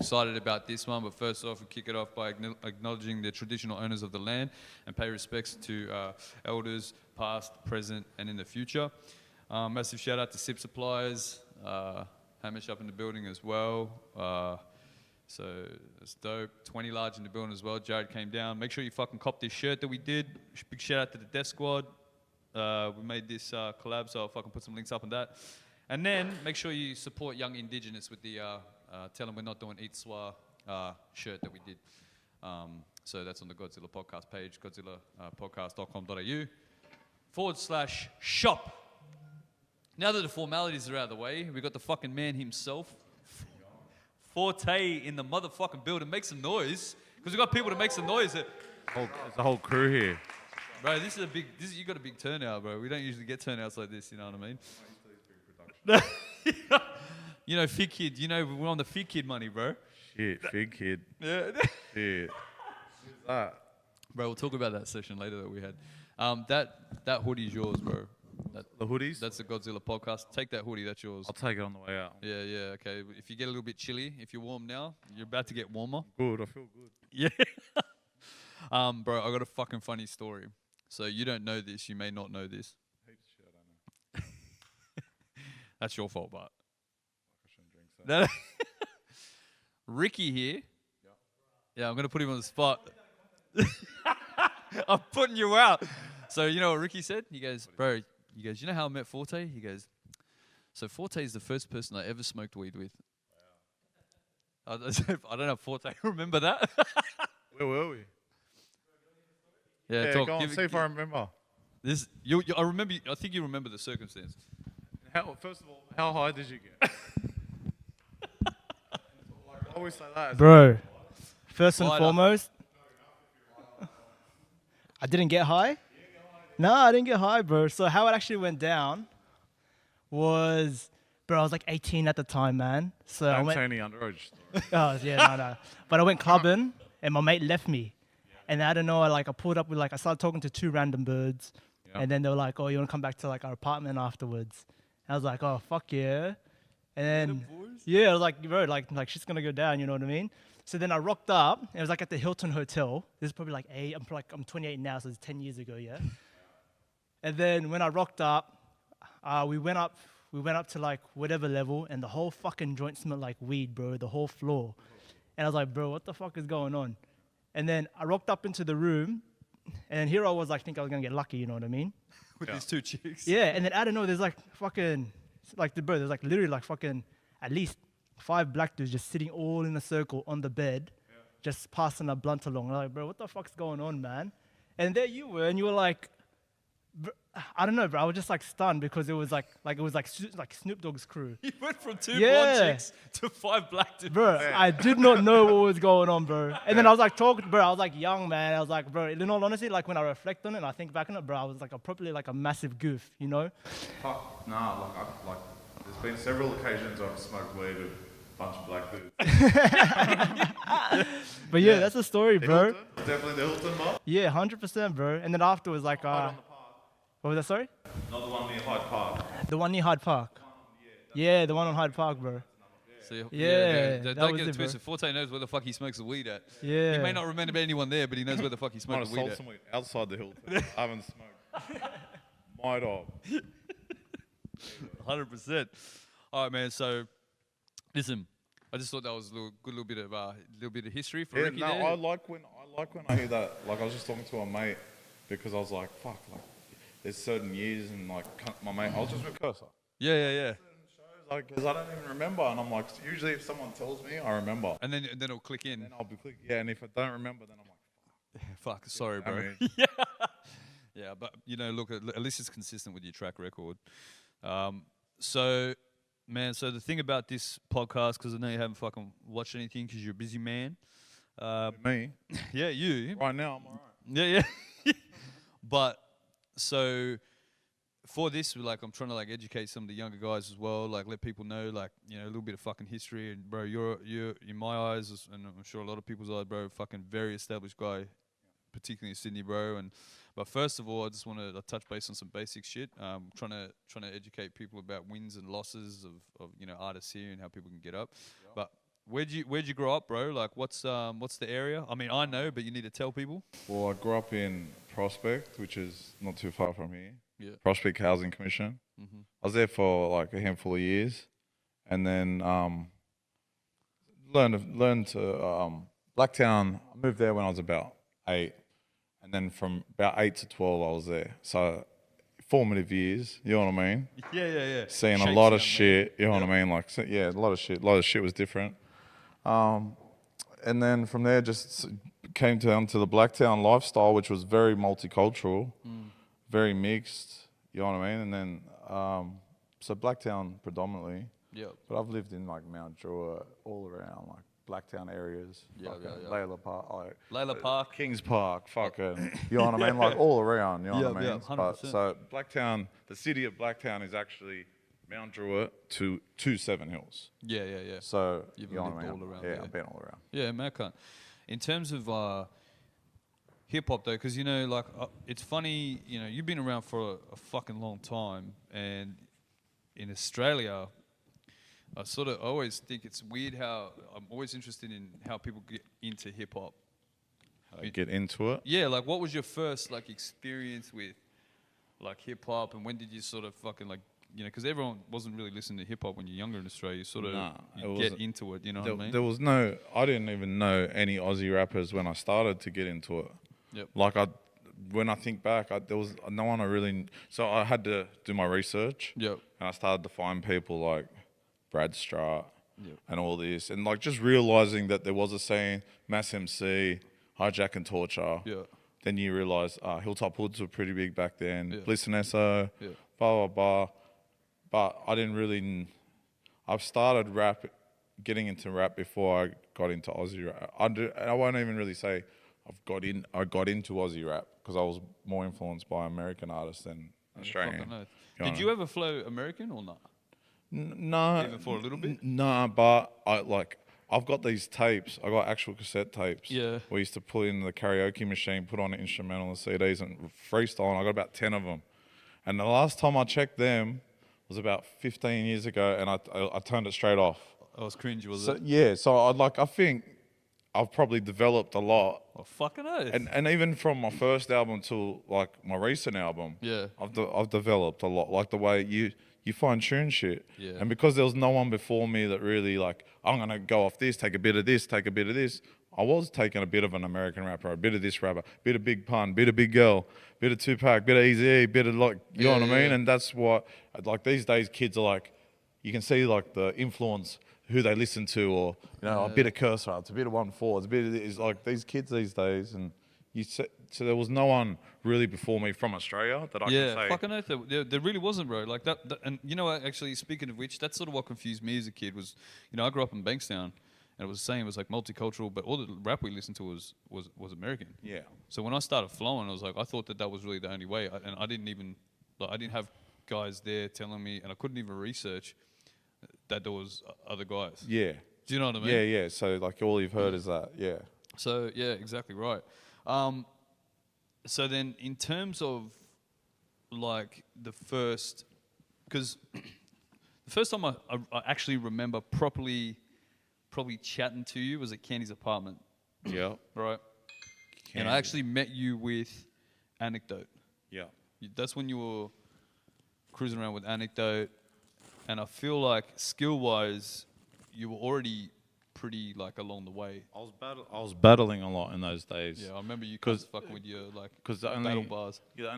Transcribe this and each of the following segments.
excited about this one, but first off, we kick it off by acknowledging the traditional owners of the land and pay respects to elders past, present, and in the future. Massive shout out to Sip Suppliers, Hamish up in the building as well. So it's dope. 20 large in the building as well. Jared came down. Make sure you fucking cop this shirt that we did. Big shout out to the Death Squad. We made this collab, so I'll fucking put some links up on that. And then make sure you support Young Indigenous with the Tell Them We're Not Doing Eat Swa shirt that we did. So that's on the Godzilla podcast page, godzillapodcast.com.au/shop. Now that the formalities are out of the way, we got the fucking man himself, Fortay, in the motherfucking building. Make some noise, because we got people to make some noise. There's a whole crew here. Bro, you got a big turnout, bro. We don't usually get turnouts like this, you know what I mean? You know, Fig Kid, we're on the Fig Kid money, bro. Shit, Fig Kid. Yeah. Shit. Who's that? Bro, we'll talk about that session later that we had. That hoodie's yours, bro. The hoodies? That's the Godzilla podcast. Take that hoodie, that's yours. I'll take it on the way out. Yeah, okay. If you get a little bit chilly, if you're warm now, you're about to get warmer. Good, I feel good. Yeah. Bro, I got a fucking funny story. So you don't know this, you may not know this. Heaps of shit, I don't know. That's your fault, but. I shouldn't drink so. Ricky here. Yeah, I'm going to put him on the spot. I'm putting you out. So you know what Ricky said? He goes, bro, you know how I met Fortay? He goes, so Fortay is the first person I ever smoked weed with. Wow. I don't know if Fortay remember that. Where were we? Yeah, go on, see if I remember. I remember. I think you remember the circumstance. First of all, how high did you get? I always say that. Bro, first and foremost, I didn't get high. No, I didn't get high, bro. So how it actually went down was, bro, I was like 18 at the time, man. So I don't went. say any underage stories. Oh yeah, no. But I went clubbing, and my mate left me. And I don't know, I pulled up with I started talking to two random birds. Yeah. And then they were like, oh, you want to come back to our apartment afterwards? And I was like, oh, fuck yeah. And then, yeah, I was like, bro, like shit's going to go down, you know what I mean? So then I rocked up, and it was at the Hilton Hotel. This is probably I'm 28 now, so it's 10 years ago, yeah? And then when I rocked up, we went up to whatever level, and the whole fucking joint smelled like weed, bro, the whole floor. And I was like, bro, what the fuck is going on? And then I rocked up into the room, and here I was think I was gonna get lucky, you know what I mean? With these two chicks. Yeah, and then I don't know, there's there's literally fucking at least 5 black dudes just sitting all in a circle on the bed, just passing a blunt along. I'm like, bro, what the fuck's going on, man? And there you were, and you were like, I don't know, bro. I was just stunned because it was like Snoop Dogg's crew. You went from 2 blonde chicks to 5 black dudes. Bro, I did not know what was going on, bro. And then I was talking, bro. I was young, man. I was bro. In all honesty, when I reflect on it and I think back on it, bro, I was probably a massive goof, you know? Fuck, nah. There's been several occasions I've smoked weed with a bunch of black dudes. But yeah, that's the story, bro. Hilton? Definitely the Hilton bar. Yeah, 100%, bro. And then afterwards, what was that, sorry? Not the one near Hyde Park. The one near Hyde Park. Yeah, the one on Hyde Park, bro. So don't get it twisted. Forte knows where the fuck he smokes the weed at. Yeah. He may not remember anyone there, but he knows where the fuck he smoked the weed at. Some weed outside the Hilton. I haven't smoked. My dog. 100%. All right, man. So, listen, I just thought that was a little bit of history for Ricky there. I like when I hear that. I was just talking to a mate because I was like, fuck, there's certain years and my mate, I was just with Cursor. Yeah. Because I don't even remember, and I'm usually if someone tells me, I remember. And then it'll click in. Then I'll be clicking. Yeah, and if I don't remember, then I'm like, fuck, sorry, bro. I mean, yeah, but look, at least it's consistent with your track record. So the thing about this podcast, because I know you haven't fucking watched anything because you're a busy man. Me? Yeah, you. Right now, I'm alright. Yeah. But so for this, I'm trying to educate some of the younger guys as well, let people know, a little bit of fucking history. And bro, you're in my eyes, and I'm sure a lot of people's eyes, bro, fucking very established guy, particularly in Sydney, bro. But first of all, I just want to touch base on some basic shit. Trying to educate people about wins and losses of artists here and how people can get up. Yep. But Where'd you grow up, bro? Like, what's the area? I mean, I know, but you need to tell people. Well, I grew up in Prospect, which is not too far from here. Yeah. Prospect Housing Commission. Mm-hmm. I was there for like a handful of years, and then learned to Blacktown. I moved there when I was about 8, and then from about 8 to 12 I was there. So formative years, you know what I mean? Yeah. Seeing a Shapes lot of you, shit, you know Yep. what I mean? Like, yeah, a lot of shit. A lot of shit was different. And then from there, just came down to the Blacktown lifestyle, which was very multicultural, very mixed. You know what I mean? And then, so Blacktown predominantly, Yep. but I've lived in like Mount Druitt, all around like Blacktown areas, Yeah, fucking yeah. Layla Park, like Layla Park. Kings Park, fucking, you know what I mean? Like all around, you know Yeah, what I mean? yeah, But 100%. so Blacktown, the city of Blacktown is actually Mount Druitt to Seven Hills. Yeah. So You've you know what lived I mean? all around Yeah, there. I've been all around. Yeah, man, I can't. In terms of hip hop, though, because like it's funny, you've been around for a fucking long time, and in Australia, I always think it's weird how I'm always interested in how people get into hip hop. Get into it. Yeah, like what was your first like experience with like hip hop, and when did you sort of fucking like because everyone wasn't really listening to hip hop when you're younger in Australia. You Nah, you it get wasn't. into it. You know what I mean? There was no. I didn't even know any Aussie rappers when I started to get into it. Yep. Like when I think back, there was no one I really. So I had to do my research. Yep. And I started to find people like Brad Stratt Yep. and all this, and like just realizing that there was a scene, Mass MC, Hijack and Torture. Yeah. Then you realize Hilltop Hoods were pretty big back then. Yeah. Bliss and SO. Yeah. Blah blah blah. But I didn't really. I've started getting into rap before I got into Aussie rap. I won't even really say I got into Aussie rap because I was more influenced by American artists than Australian. Fucking oath. You Did know? you ever flow American or not? No. Even for a little bit? No, but I've got these tapes. I got actual cassette tapes. Yeah. We used to put in the karaoke machine, put on an instrumental and CDs and freestyle. And I got about 10 of them. And the last time I checked them was about 15 years ago, and I turned it straight off. I was cringe, was So it? yeah, so I think I've probably developed a lot, Oh, fucking oath. and even from my first album to like my recent album, Yeah. I've developed a lot, like the way you fine tune shit, Yeah. and because there was no one before me that really like I'm gonna go off this, take a bit of this, take a bit of this. I was taking a bit of an American rapper, a bit of this rapper, bit of Big Pun, bit of Big Girl, bit of Tupac, bit of Eazy, bit of like, you know what I mean? Yeah. And that's what, like these days kids are like, you can see like the influence, who they listen to, or, a bit of Curse Arts, a bit of 1/4, a bit of this, like these kids these days. And so there was no one really before me from Australia that I Yeah, could say. fucking oath. There really wasn't, bro. Like that, and actually, speaking of which, that's sort of what confused me as a kid was, I grew up in Bankstown, and it was saying it was like multicultural, but all the rap we listened to was American. Yeah. So when I started flowing, I was like, I thought that was really the only way, and I didn't even, I didn't have guys there telling me, and I couldn't even research that there was other guys. Yeah. Do you know what I mean? Yeah. So like all you've heard is that. Yeah. So yeah, exactly right. So then, in terms of like the first, because the first time I actually remember probably chatting to you was at Candy's apartment, Yeah. right? And I actually met you with Anecdote. Yeah. That's when you were cruising around with Anecdote, and I feel like skill-wise, you were already pretty like along the way. I was battling a lot in those days. Yeah, I remember you guys fucking with your like Because battle bars. Yeah,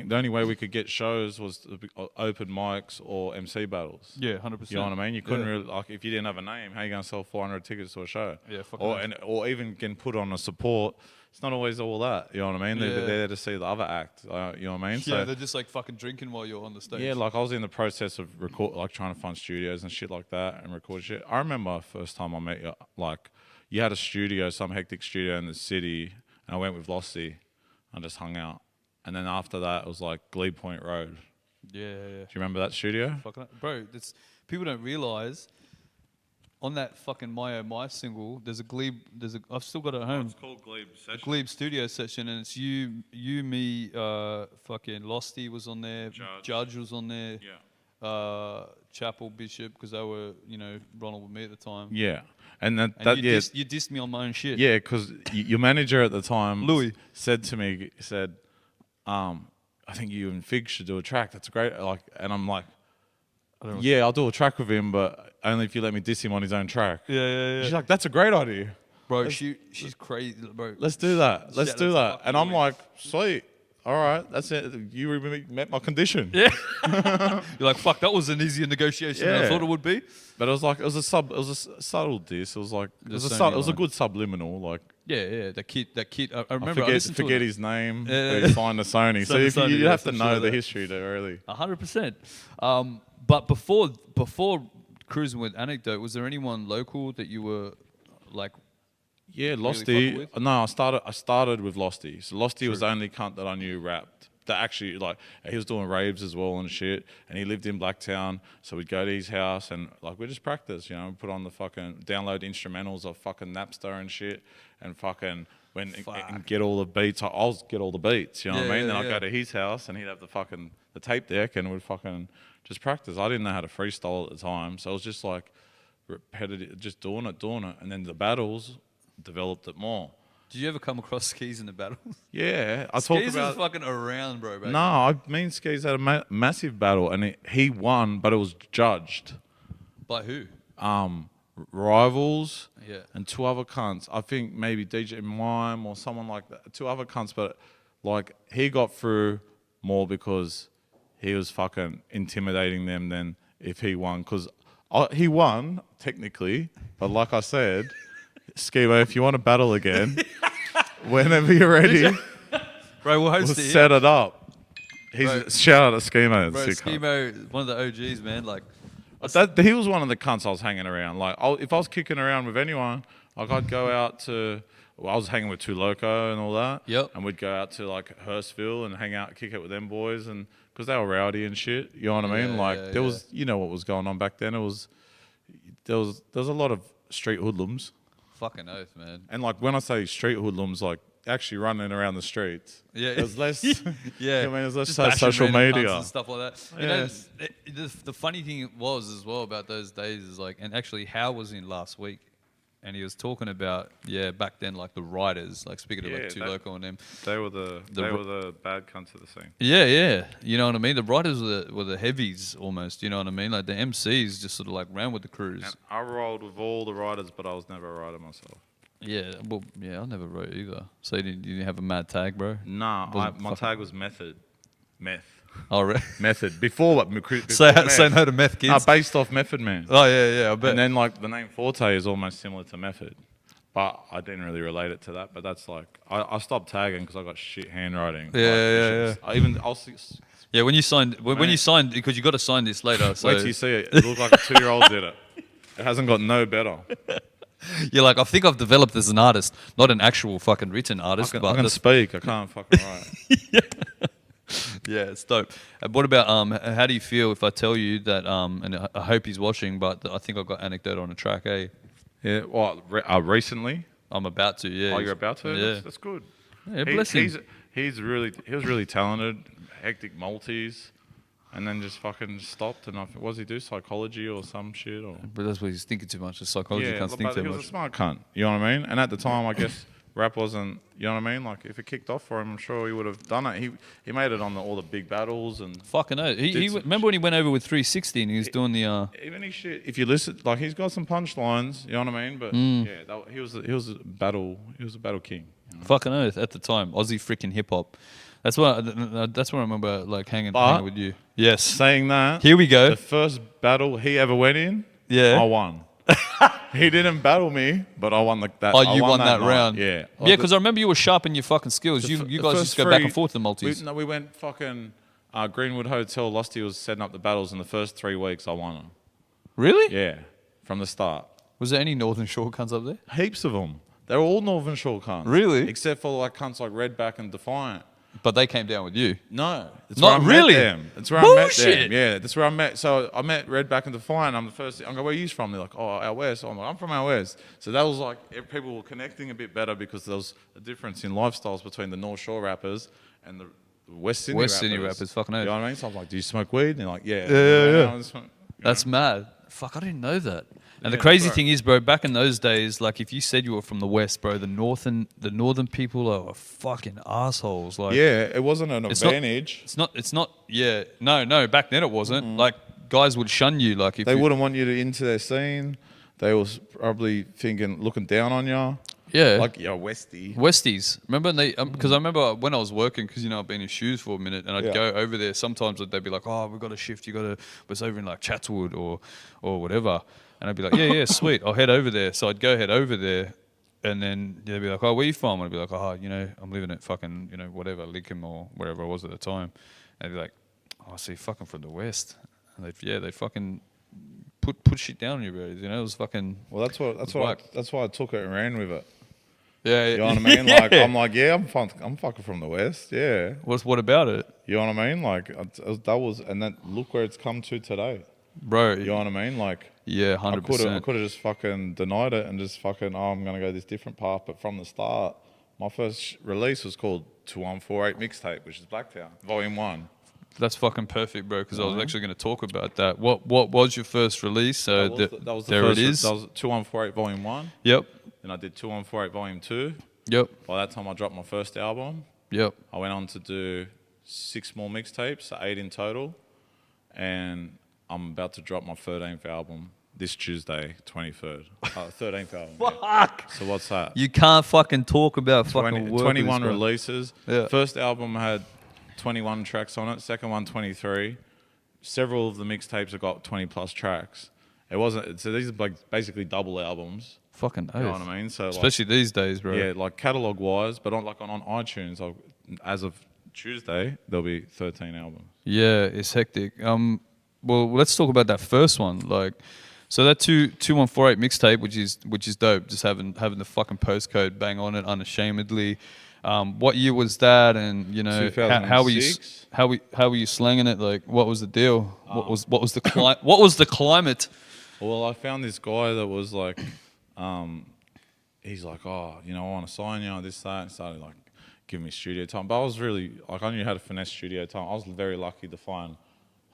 the only way we could get shows was open mics or MC battles. Yeah, 100%. You know what I mean? You couldn't really, like, if you didn't have a name, how you gonna sell 400 tickets to a show? Yeah, fucking or even getting put on a support. It's not always all that. You know what I mean? Yeah. They're there to see the other act. You know what I mean? Yeah, they're just like fucking drinking while you're on the stage. Yeah, like I was in the process of trying to find studios and shit like that and record shit. I remember first time I met you, like you had a studio, some hectic studio in the city, and I went with Lossie and just hung out. And then after that, it was like Glebe Point Road. Yeah. Do you remember that studio? Fucking, bro, people don't realize on that fucking My Oh My single, there's a Glebe, I've still got it at home. It's called Glebe Session. Glebe studio session, and it's you, me, fucking Losty was on there, Judge was on there, Yeah. Chapel, Bishop, because they were, you know, Ronald with me at the time. Yeah, and And yeah, you dissed me on my own shit. yeah, because your manager at the time, Louis. said to me, I think you and Fig should do a track. That's great. Like, and I'm like, yeah, I'll do a track with him, but only if you let me diss him on his own track. Yeah. She's like, that's a great idea. Bro, she's crazy, bro. Let's do that. Let's Shout do out to that. fucking And I'm Louis. like, sweet. All right, that's it. You met my condition. Yeah. You're like, fuck, that was an easier negotiation than I Yeah. thought it would be. But it was like, it was a subtle diss. It was like, it Just was saying it was a line. good subliminal. Like, Yeah. That kid. I remember. I forget listened to it. his name. Yeah. But he signed to Sony. So Signed to if Sony, you yeah, have to some shit know like the that. history to really. 100%. But before cruising with Anecdote, was there anyone local that you were like? Yeah, fucking Losty. with? No, I started with Losty. So Losty was the only cunt that I knew rapped. That actually, like, he was doing raves as well and shit. And he lived in Blacktown, so we'd go to his house and like we just practice. You know, put on the fucking download instrumentals of fucking Napster and shit, and fucking and get all the beats. I'll get all the beats. You know what I mean? Then I'd go to his house and he'd have the tape deck and we'd fucking just practice. I didn't know how to freestyle at the time, so it was just like repetitive, just doing it, and then the battles developed it more. Did you ever come across Skis in the battle? Yeah, I talk Skis about. was fucking around, bro. Back No, me and Skis had a massive battle, and he won, but it was judged. By who? Rivals Yeah. and two other cunts. I think maybe DJ Mime or someone like that. Two other cunts, but like he got through more because he was fucking intimidating them than if he won. Because he won technically, but like I said, Skibo, if you want to battle again, whenever you're ready, Bro, we'll we'll host it. set it up. Bro. Shout out to Schemo. Bro, sick cunt. Schemo, one of the OGs, man. Like, He was one of the cunts I was hanging around. Like, if I was kicking around with anyone, like I'd go out to. Well, I was hanging with Two Loco and all that. Yep. And we'd go out to like Hurstville and hang out, kick it with them boys, and because they were rowdy and shit. You know what I mean? Yeah, Like yeah, there yeah. was, you know what was going on back then. There was a lot of street hoodlums, fucking oath, man. and like when I say street hoodlums, like actually running around the streets. Yeah. There's less. Yeah. I mean, there's less Just bashing social random cunts media. and stuff like that. Yes. You know, the funny thing was as well about those days is like, and actually Hal was in last week, and he was talking about back then like the writers, like speaking of like Two Loco and them. They were the bad cunts of the scene. Yeah. You know what I mean? The writers were the heavies almost. You know what I mean? Like the MCs just sort of like ran with the crews. And I rolled with all the writers, but I was never a writer myself. Yeah, well, I never wrote either. So you didn't have a mad tag, bro? Nah, Wasn't my fucking- tag was method. Oh, really? Method. Before what? Say no to meth kids. Based off Method Man. Oh, yeah, I bet. And then like the name Fortay is almost similar to Method. But I didn't really relate it to that. But that's like, I stopped tagging because I got shit handwriting. Yeah. I'll see. Yeah, when you signed, because you got to sign this later. So Wait till you see it. It looked like a 2-year-old did it. It hasn't got no better. you're like, I think I've developed as an artist, not an actual fucking written I artist. can but that's- speak. I can't fucking write. yeah, it's dope. What about how do you feel if I tell you that and I hope he's watching, but I think I've got Anecdote on a track, eh? Yeah. What? Recently? I'm about to, yeah. Oh, you're about to? Yeah. That's good. Yeah, bless him. He was really talented, hectic multis, and then just fucking stopped. And what does he do? Psychology or some shit? Or But that's what he's thinking too much. The psychology can't think but too he was much. a smart cunt. You know what I mean? And at the time, I guess rap wasn't. You know what I mean? Like if it kicked off for him, I'm sure he would have done it. He made it on all the big battles and Fucking no. Remember when he went over with 360 and he was doing the even his shit. If you listen, like he's got some punchlines. You know what I mean? But yeah, he was a battle king. You know? fucking oath at the time. Aussie freaking hip hop. That's what I remember like hanging with you. Yes. Saying that, Here we go. the first battle he ever went in, Yeah. I won. He didn't battle me, but I won that. Oh, I you won that night. round. Yeah. Yeah, because I remember you were sharp in your fucking skills. You The guys first used to go back three- and forth to the multis. We went fucking Greenwood Hotel. Losty was setting up the battles in the first 3 weeks. I won them. Really? Yeah, from the start. Was there any Northern Shore cunts up there? Heaps of them. They're all Northern Shore cunts. Really? Except for like cunts like Redback and Defiant. But they came down with you. No, that's Not where I really? met them. That's where I met Bullshit. them. Yeah, that's where I met. So I met Redback and Defiant. I'm the first. I'm like, where are you from? They're like, oh, out west. So I'm like, I'm from out west. So that was like people were connecting a bit better because there was a difference in lifestyles between the North Shore rappers and West Sydney West Sydney rappers, fucking You oath. know what I mean? So I'm like, do you smoke weed? And they're like, yeah. Yeah. I just went, That's mad. Fuck, I didn't know that. And the Yeah, crazy bro. thing is, bro, back in those days, like if you said you were from the West, bro, the northern people are fucking assholes. Like, yeah, it wasn't an It's not- advantage. it's not. Yeah, no. Back then it wasn't. Like guys would shun you. Like if They you, wouldn't want you to into their scene. They was probably thinking, looking down on you. yeah, Like, yo, Westie. Westies. Remember they? Because I remember when I was working, because I've been in shoes for a minute, and I'd Yeah. go over there. Sometimes they'd be like, "Oh, we've got a shift. You got to." It's over in like Chatswood or whatever, and I'd be like, "Yeah, sweet. I'll head over there." So I'd go head over there, and then they'd be like, "Oh, where you from?" And I'd be like, "Oh, I'm living at fucking whatever Lincoln or wherever I was at the time." And they'd be like, "Oh, see, fucking from the West." And they'd fucking put shit down on you, bro. It was fucking. Well, that's why I took it and ran with it. Yeah, You know what I mean? Like, I'm like, yeah, I'm fucking from the West. Yeah. What about it, You know what I mean? Like, and then look where it's come to today. bro? You know what I mean? Like, Yeah, I 100%. could have just fucking denied it and just fucking, I'm going to go this different path. But from the start, my first release was called 2148 Mixtape, which is Blacktown, Volume 1. That's fucking perfect, bro. Because I was actually going to talk about that. What was your first release? So That was the there first, it is. That was 2148 Volume 1. Yep. Then I did 2148 Volume 2. Yep. By that time, I dropped my first album. Yep. I went on to do 6 more mixtapes, so 8 in total. And I'm about to drop my 13th album this Tuesday, 23rd. 13th album. Yeah. Fuck. So what's that? You can't fucking talk about fucking work 21 with this, bro. releases. Yeah. First album had 21 tracks on it. Second one, 23. Several of the mixtapes have got 20 plus tracks. It wasn't. So these are like basically double albums. Fucking oath. You know what I mean? So Especially these days, bro. yeah, like catalog wise, but on iTunes, as of Tuesday, there'll be 13 albums. Yeah, it's hectic. Well, let's talk about that first one. Like, so that 2148 mixtape, which is dope. Just having the fucking postcode bang on it unashamedly. What year was that? And how were you 2006. how were you slanging it? Like, what was the deal? What was the climate? Well, I found this guy that was like, he's like, oh, I want to sign you, this, that, and started like giving me studio time. But I was really, like, I knew how to finesse studio time. I was very lucky to find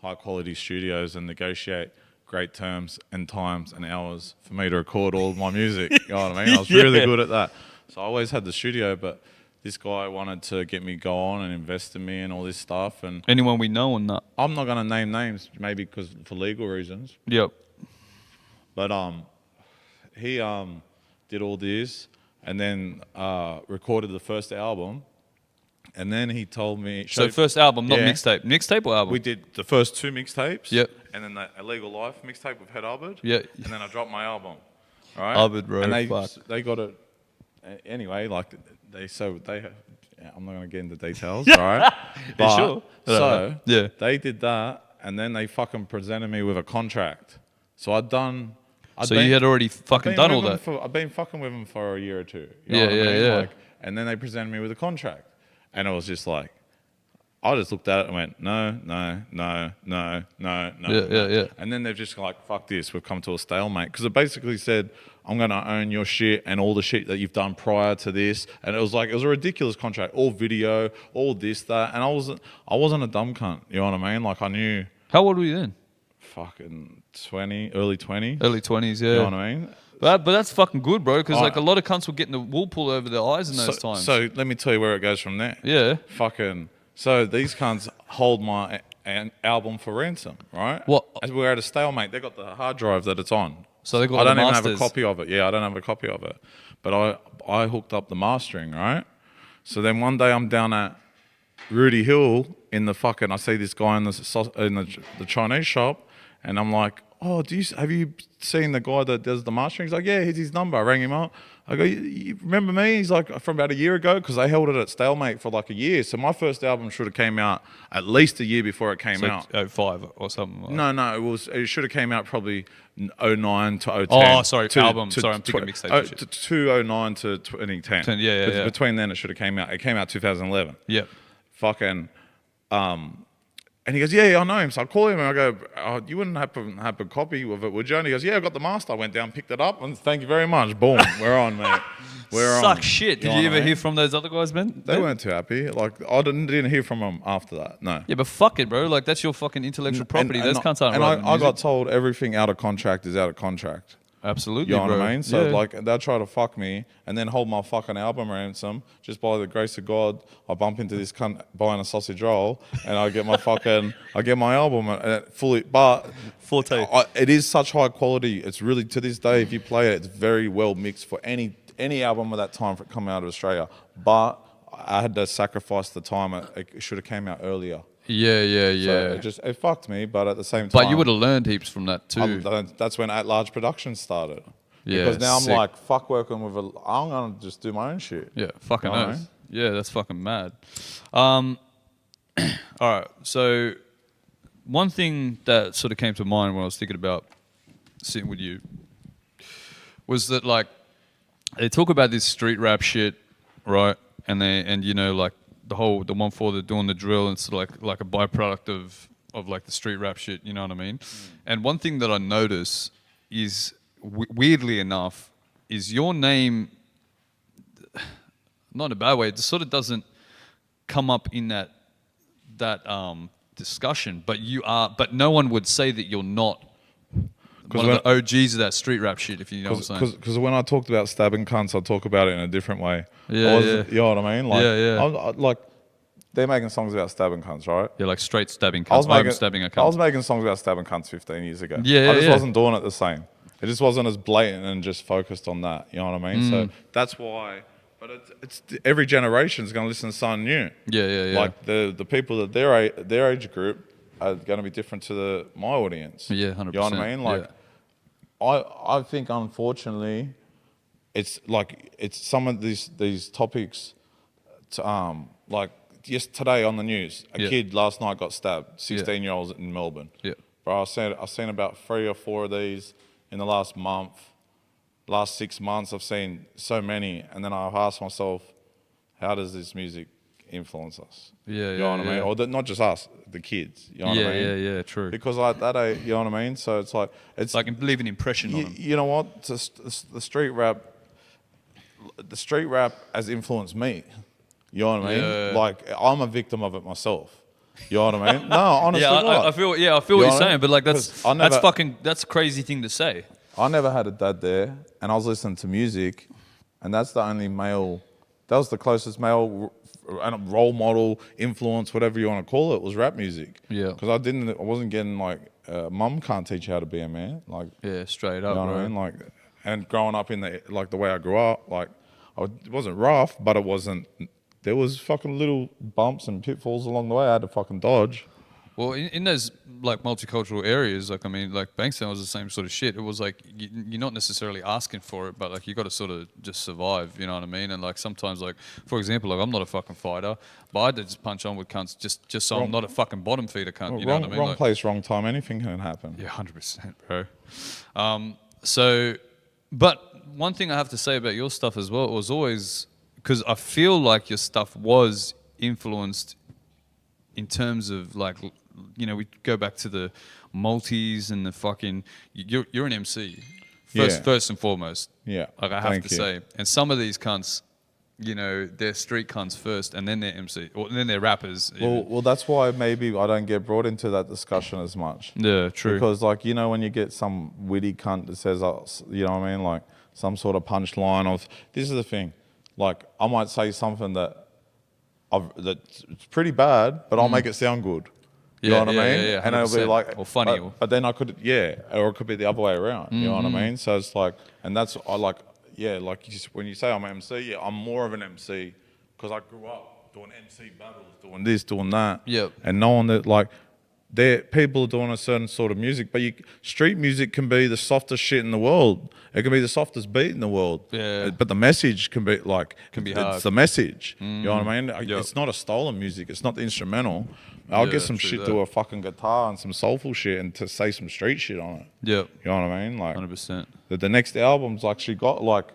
high quality studios and negotiate great terms and times and hours for me to record all of my music. You know what I mean? I was really good at that. So I always had the studio, but this guy wanted to get me go on and invest in me and all this stuff. And Anyone we know or not? I'm not going to name names, maybe because for legal reasons. Yep. But he did all this and then recorded the first album. And then he told me... So first album, not Yeah. mixtape. Mixtape or album? We did the first 2 mixtapes. Yep. And then the Illegal Life mixtape with Head Albert. Yeah. And then I dropped my album. All right? Albert, bro, And fuck. they got it... Anyway, like, I'm not going to get into details, all right? But, sure? So, Yeah. they did that, and then they fucking presented me with a contract. So I'd done... So you had already fucking done all that. I've been fucking with them for a year or two. You Yeah, know what I mean? yeah. Like, and then they presented me with a contract. And it was just like, I just looked at it and went, no. Yeah. And then they've just like, fuck this, we've come to a stalemate. Because it basically said, I'm going to own your shit and all the shit that you've done prior to this. And it was a ridiculous contract, all video, all this, that. And I wasn't a dumb cunt, you know what I mean? Like I knew How old were you then? fucking 20, early 20s. Early 20s, yeah. You know what I mean? But that's fucking good, bro, because I- like a lot of cunts were getting the wool pulled over their eyes in those times. So let me tell you where it goes from there. yeah. So these cunts hold my album for ransom, right? What? As we're at a stalemate. They got the hard drive that it's on. So they got I the don't even have masters. a copy of it. Yeah, I don't have a copy of it. But I hooked up the mastering, right? So then one day I'm down at Rudy Hill in the fucking. I see this guy in the Chinese shop, and I'm like, oh, have you seen the guy that does the mastering? He's like, yeah, here's his number. I rang him up. I go, you remember me? He's like, from about a year ago, because they held it at stalemate for like a year. So my first album should have came out at least a year before it came So out. 05 or something. Like No, it should have came out probably 09 to 010. Oh, sorry, album. Sorry, I'm thinking mixtape and shit. To 2009 to 2010. Yeah. Between then, it should have came out. It came out 2011. Yeah. Fucking, And he goes, yeah, I know him. So I call him and I go, oh, you wouldn't happen have a copy of it, would you? And he goes, yeah, I got the master. I went down, picked it up, and thank you very much. Boom, we're on, mate. We're on. Suck shit. Did know you what ever I mean? hear from those other guys, man? They weren't too happy. Like, I didn't hear from them after that, no. Yeah, but fuck it, bro. Like, that's your fucking intellectual property. Those cunts aren't And writing I got music. told everything out of contract is out of contract. Absolutely, You know bro. what I mean? So, Yeah. like, they'll try to fuck me and then hold my fucking album ransom. Just by the grace of God, I bump into this cunt buying a sausage roll and I get my I get my album fully. But Fortay. it is such high quality. It's really, to this day, if you play it, it's very well mixed for any album of that time for it come out of Australia. But I had to sacrifice the time. It should have came out earlier. Yeah. So it fucked me, but at the same time. But you would have learned heaps from that too. That's when At Large Production started. Yeah, Because now sick. I'm like, fuck working with I'm going to just do my own shit. Yeah, fucking You know what I oath. mean? Yeah, that's fucking mad. All right, so one thing that sort of came to mind when I was thinking about sitting with you was that, like, they talk about this street rap shit, right? And you know, like the 1-4, they're doing the drill, and it's like a byproduct of like the street rap shit. You know what I mean? And one thing that I notice is, weirdly enough, is your name, not in a bad way, it sort of doesn't come up in that discussion, but no one would say that you're not one of the OGs of that street rap shit, if you know what I'm saying. Because when I talked about stabbing cunts, I talk about it in a different way. Yeah. You know what I mean? Like, Yeah. like, they're making songs about stabbing cunts, right? Yeah, like straight stabbing I was cunts. I'm making, stabbing a I was cunt. making songs about stabbing cunts 15 years ago. Yeah, I just yeah. wasn't doing it the same. It just wasn't as blatant and just focused on that. You know what I mean? So that's why. But it's every generation's going to listen to something new. Yeah. Like the people that their age group are going to be different to my audience. Yeah, 100%. You know what I mean? Like, I think unfortunately, it's some of these topics. Like just today on the news, a kid last night got stabbed. 16-year-olds in Melbourne. Yeah. Bro, I've seen about 3 or 4 of these in the last month. Last 6 months, I've seen so many, and then I've asked myself, how does this music influence us? Yeah, You know what I mean? Or not just us, the kids. You know what I mean? Yeah, true. Because like that, you know what I mean? So it's like It's like leave an impression on them. you know what? The street rap has influenced me. You know what I mean? Yeah. Like, I'm a victim of it myself. You know what I mean? No, honestly, Yeah, not. I feel what You you're know what I saying, mean? but like Because I never- that's a crazy thing to say. I never had a dad there, and I was listening to music, and that's the only male. That was the closest male role model, influence, whatever you want to call it, was rap music. Yeah. Because I wasn't getting like, mum can't teach you how to be a man. Like, Yeah, straight you up, know what bro. I mean? Like, and growing up in the way I grew up, like, it wasn't rough, but it wasn't. There was fucking little bumps and pitfalls along the way I had to fucking dodge. Well, in those like multicultural areas, like I mean, like Bankstown was the same sort of shit. It was like you're not necessarily asking for it, but like you got to sort of just survive. You know what I mean? And like sometimes, like for example, like I'm not a fucking fighter, but I had to just punch on with cunts just so I'm not a fucking bottom feeder cunt. You know what I mean? Wrong Like, place, wrong time. Anything can happen. yeah, 100%, bro. So, but one thing I have to say about your stuff as well was always, because I feel like your stuff was influenced in terms of like, you know, we go back to the multis and the fucking, you're an MC first and foremost. Yeah. Like I have Thank to you. say. And some of these cunts, you know, they're street cunts first and then they're MC, or then they're rappers. even. Well, that's why maybe I don't get brought into that discussion as much. Yeah, true. Because, like, you know, when you get some witty cunt that says, you know what I mean, like some sort of punchline of, this is the thing, like I might say something that's pretty bad, but I'll make it sound good. You know what I mean? Yeah, and it'll be 100%. like, Or funny. but then I could, or it could be the other way around. You know what I mean? So it's like, and that's like when you say I'm an MC, yeah, I'm more of an MC because I grew up doing MC battles, doing this, doing that. Yep. And knowing that like, people are doing a certain sort of music, but street music can be the softest shit in the world. It can be the softest beat in the world. Yeah. But the message can be like, be it's hard. the message. You know what I mean? Yep. It's not a stolen music. It's not the instrumental. I'll Yeah, get some true shit that. to a fucking guitar and some soulful shit and to say some street shit on it. Yep. You know what I mean? Like 100%. the next album's actually got like,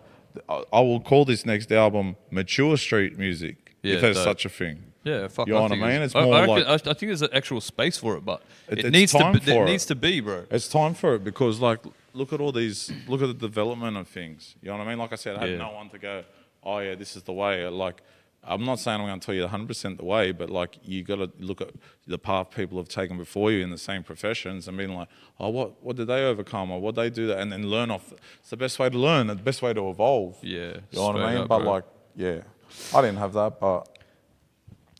I will call this next album mature street music, Yeah, if there's dope. such a thing. Yeah, fuck. You know what I think mean? It's I more reckon- like I think there's an actual space for it, but It's it needs to. time Be, for it it. needs to be, bro. it's time for it because like look at all these, look at the development of things. You know what I mean? Like I said, I had Yeah. no one to go, oh yeah, this is the way. Like I'm not saying I'm going to tell you 100% the way, but like you got to look at the path people have taken before you in the same professions and being like, oh, what did they overcome or what they do that, and then learn off. It's the best way to learn. The best way to evolve. Yeah, You know what I straight mean? up, But bro. like, yeah, I didn't have that, but.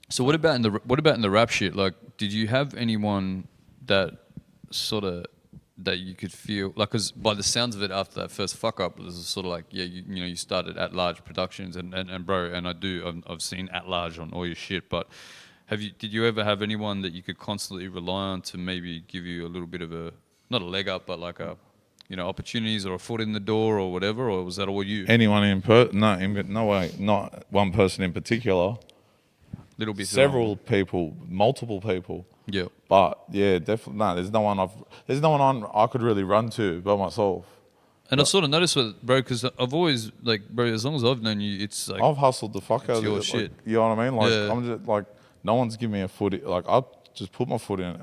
So what about in the rap shit? Like, did you have anyone that sort of that you could feel like? Because by the sounds of it, after that first fuck up, it was sort of like, yeah, you know, you started At Large Productions, and bro, and I've seen At Large on all your shit, but did you ever have anyone that you could constantly rely on to maybe give you a little bit of a, not a leg up, but like a, you know, opportunities or a foot in the door or whatever, or was that all you? Anyone no way, not one person in particular. Little bit. Several people, multiple people. Yeah. But yeah, definitely. No, there's no one I could really run to by myself. And I sort of noticed with bro, because I've always like, bro, as long as I've known you, it's like I've hustled the fuck out of your it. shit. Like, you know what I mean? Like Yeah. I'm just like, no one's giving me a foot. Like I'll just put my foot in it.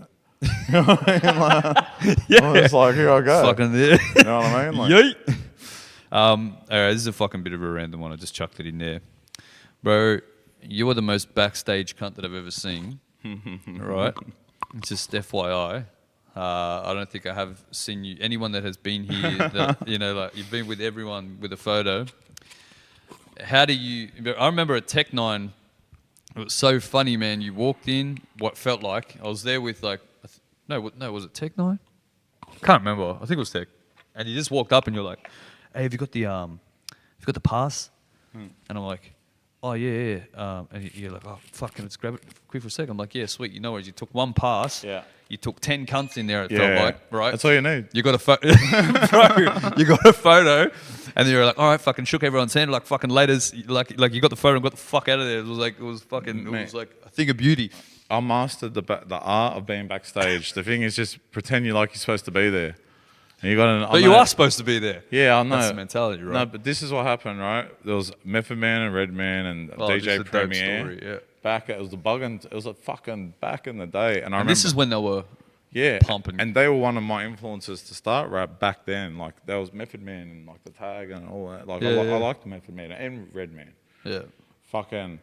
You know what I mean? Like, I'm just like, here I go. fucking there. You know what I mean? Like, Yeet. All right, this is a fucking bit of a random one. I just chucked it in there, bro. You are the most backstage cunt that I've ever seen. Right? Just FYI. I don't think I have seen you. Anyone that has been here, that, you know, like you've been with everyone with a photo. How do you? I remember at Tech 9. It was so funny, man. You walked in. What felt like I was there with like, no, was it Tech 9? Can't remember. I think it was Tech. And you just walked up and you're like, "Hey, have you got the pass?" And I'm like, "Oh yeah." And you're like, "Oh fuck, can I just grab it quick for a second?" I'm like, "Yeah, sweet." You know what? You took one pass. Yeah. You took 10 cunts in there. It yeah, felt like, right? That's all you need. You got a photo, bro. You got a photo, and you're like, all right, fucking shook everyone's hand, like fucking laters, like you got the photo and got the fuck out of there. It was like, it was like a thing of beauty. I mastered the art of being backstage. The thing is, just pretend you like you're supposed to be there. And you got an. But you are supposed to be there. Yeah, I know. That's the mentality, right? No, but this is what happened, right? There was Method Man and Redman and Oh, this is DJ a dope Premier. story, yeah. It was a fucking back in the day, and I And remember. this is when they were pumping. And they were one of my influences to start rap back then. Like there was Method Man and like the Tag and all that. Like I liked Method Man and Redman. Yeah. Fucking,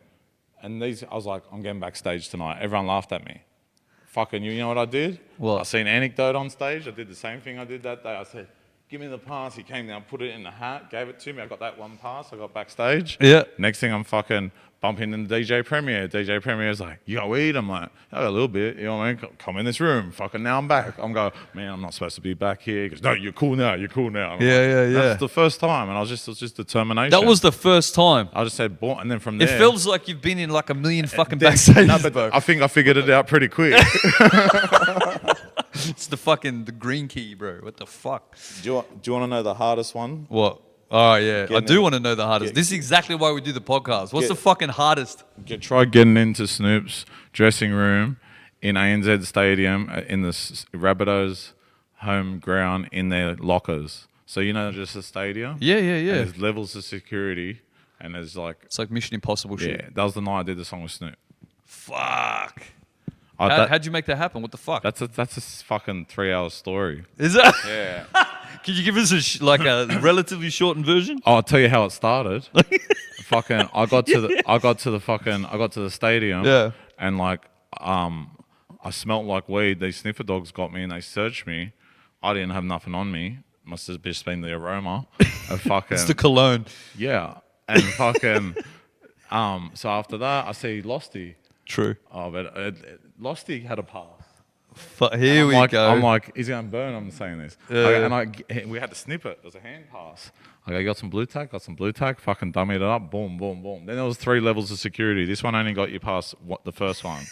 and I was like, I'm getting backstage tonight. Everyone laughed at me. Fucking, you know what I did? What? I seen Anecdote on stage. I did the same thing I did that day. I said, give me the pass. He came down, put it in the hat, gave it to me. I got that one pass. I got backstage. Yeah. Next thing I'm fucking bumping into DJ Premier. DJ Premier's like, you got weed? I'm like, I got a little bit. You know what I mean? Come in this room. Fucking now I'm back. I'm going, man, I'm not supposed to be back here. He goes, no, you're cool now. You're cool now. I'm Yeah. That's the first time. And it was just determination. That was the first time. I just said, and then from It there. feels like you've been in like a million fucking backstage. No, but I think I figured it out pretty quick. It's the green key, bro. What the fuck? Do you want to know the hardest one? What? Oh yeah, I do in- want to know the hardest. This is exactly why we do the podcast. What's Get- the fucking hardest? Try getting into Snoop's dressing room in ANZ Stadium in the Rabbitohs home ground in their lockers. So you know, just a stadium. Yeah. And there's levels of security, and there's like, It's like Mission Impossible shit. yeah, that was the night I did the song with Snoop. Fuck. That- How'd you make that happen? What the fuck? that's a fucking 3-hour story. Is that? Yeah. Could you give us a relatively shortened version? I'll tell you how it started. Fucking, I got to the stadium. Yeah. And like, I smelt like weed. These sniffer dogs got me and they searched me. I didn't have nothing on me. Must have just been the aroma of fucking. It's the cologne. Yeah. And fucking. So after that, I see Losty. True. Oh, but Losty had a pass. Here we go. I'm like, he's going to burn. I'm saying this. Yeah. We had to snip it. It was a hand pass. I got some blue tack, fucking dummied it up, boom, boom, boom. Then there was 3 levels of security. This one only got you past the first one,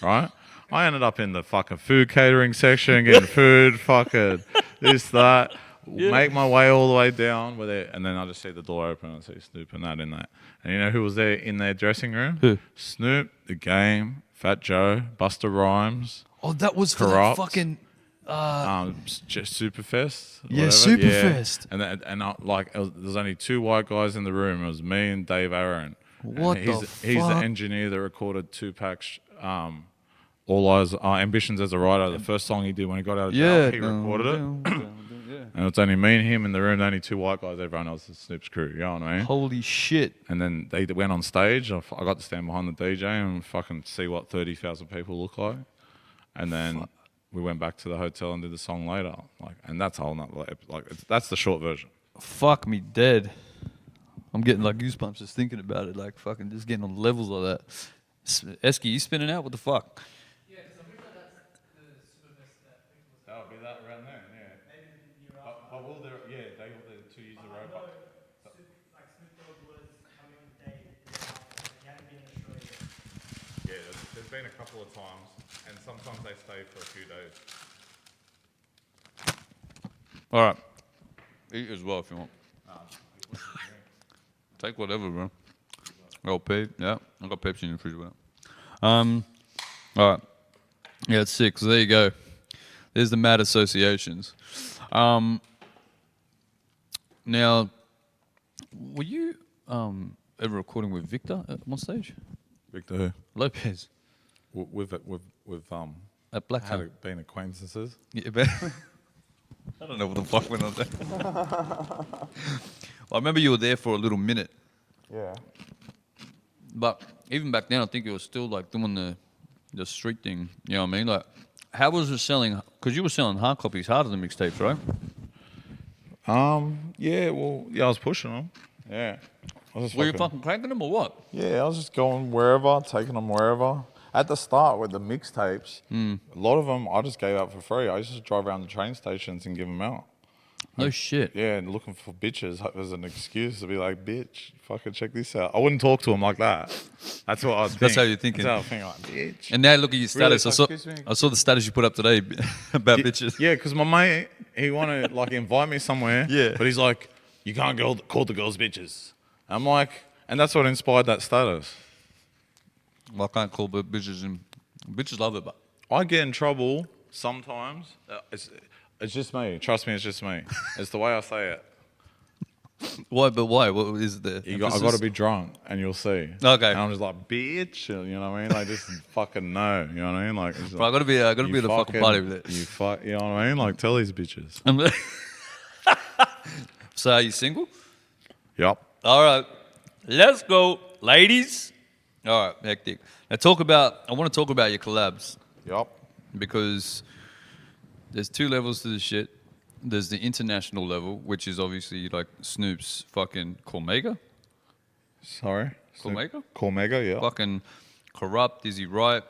right? I ended up in the fucking food catering section, getting food, fucking this, that. Yeah. Make my way all the way down with it, and then I just see the door open and I see Snoop and that in that. And you know who was there in their dressing room? Who? Snoop, The Game, Fat Joe, Busta Rhymes. Oh, that was for that Corrupt. fucking. Just Superfest. Yeah, whatever. Superfest. And there was only 2 white guys in the room. It was me and Dave Aaron. What And the he's the fuck? engineer that recorded Tupac's All Eyes Ambitions as a Writer. The first song he did when he got out of jail, he recorded it. And it's only me and him in the room, only two white guys, everyone else is Snoop's crew, you know what I mean? Holy shit. And then they went on stage, I got to stand behind the DJ and fucking see what 30,000 people look like. And then we went back to the hotel and did the song later. And that's a whole nother, that's the short version. Fuck me dead. I'm getting like goosebumps just thinking about it. Like fucking just getting on levels like that. Esky, you spinning out? What the fuck? Yeah, because I'm pretty sure that's the supervest that was. That would be that around there, yeah. Maybe the year But after. will there, yeah, they will do 2 years of road. Like Snoop Dogg was coming on the day after. He hadn't been in Australia. Yeah, there's been a couple of times, and sometimes they stay for a few days. All right. Eat as well if you want. Take whatever, bro. I got yeah. I got Pepsi in the fridge with it. All right. Yeah, it's sick. So there you go. There's the mad associations. Now, were you ever recording with Victor at one stage? Victor who? Lopez We've at Blacktown. been acquaintances. Yeah, but I don't know what the fuck went on there. I remember you were there for a little minute. Yeah. But even back then, I think it was still like doing the street thing. You know what I mean? Like, how was it selling? Because you were selling hard copies harder than mixtapes, right? Yeah, well, yeah, I was pushing them. Yeah. I was just Were you fucking cranking them or what? Yeah, I was just going wherever, taking them wherever. At the start with the mixtapes, a lot of them I just gave out for free. I used to drive around the train stations and give them out. No shit. Yeah, and looking for bitches as an excuse to be like, bitch, fucking check this out. I wouldn't talk to them like that. That's what I was That's how you're thinking. That's how I think, like, bitch. And now look at your status. Really? Excuse me? I saw the status you put up today about bitches. Yeah, because my mate, he wanted to like invite me somewhere. Yeah. But he's like, you can't call the girls bitches. I'm like, and that's what inspired that status. Well, I can't call bitches, and bitches love it, but I get in trouble sometimes. It's just me. Trust me, it's just me. It's the way I say it. why? But why? What is the? I got to be drunk, and you'll see. Okay. And I'm just like, bitch, you know what I mean? Like, just fucking no, you know what I mean? Like, it's Bro, I gotta be at the fucking party with it. You know what I mean? Like, tell these bitches. So, are you single? Yup. All right, let's go, ladies. All right, hectic. Now I want to talk about your collabs Yup. because there's two levels to this shit. There's the international level, which is obviously like Snoop's fucking Cormega. Sorry. Cormega? Cormega, yeah. Fucking Corrupt, Is He Right?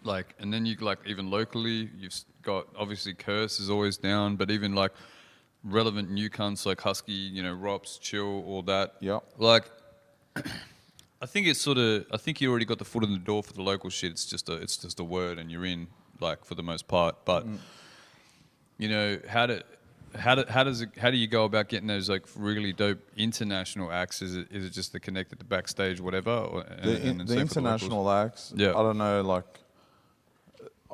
Like, and then you like even locally, you've got obviously Curse is always down, but even like relevant new cunts like Husky, you know, Rops, Chill, all that. Yep. Like, I think you already got the foot in the door for the local shit. It's just a word, and you're in, like, for the most part. But you know, how do you go about getting those like really dope international acts? Is it just the connect at the backstage, whatever? Or, The international acts, Yeah. I don't know, like,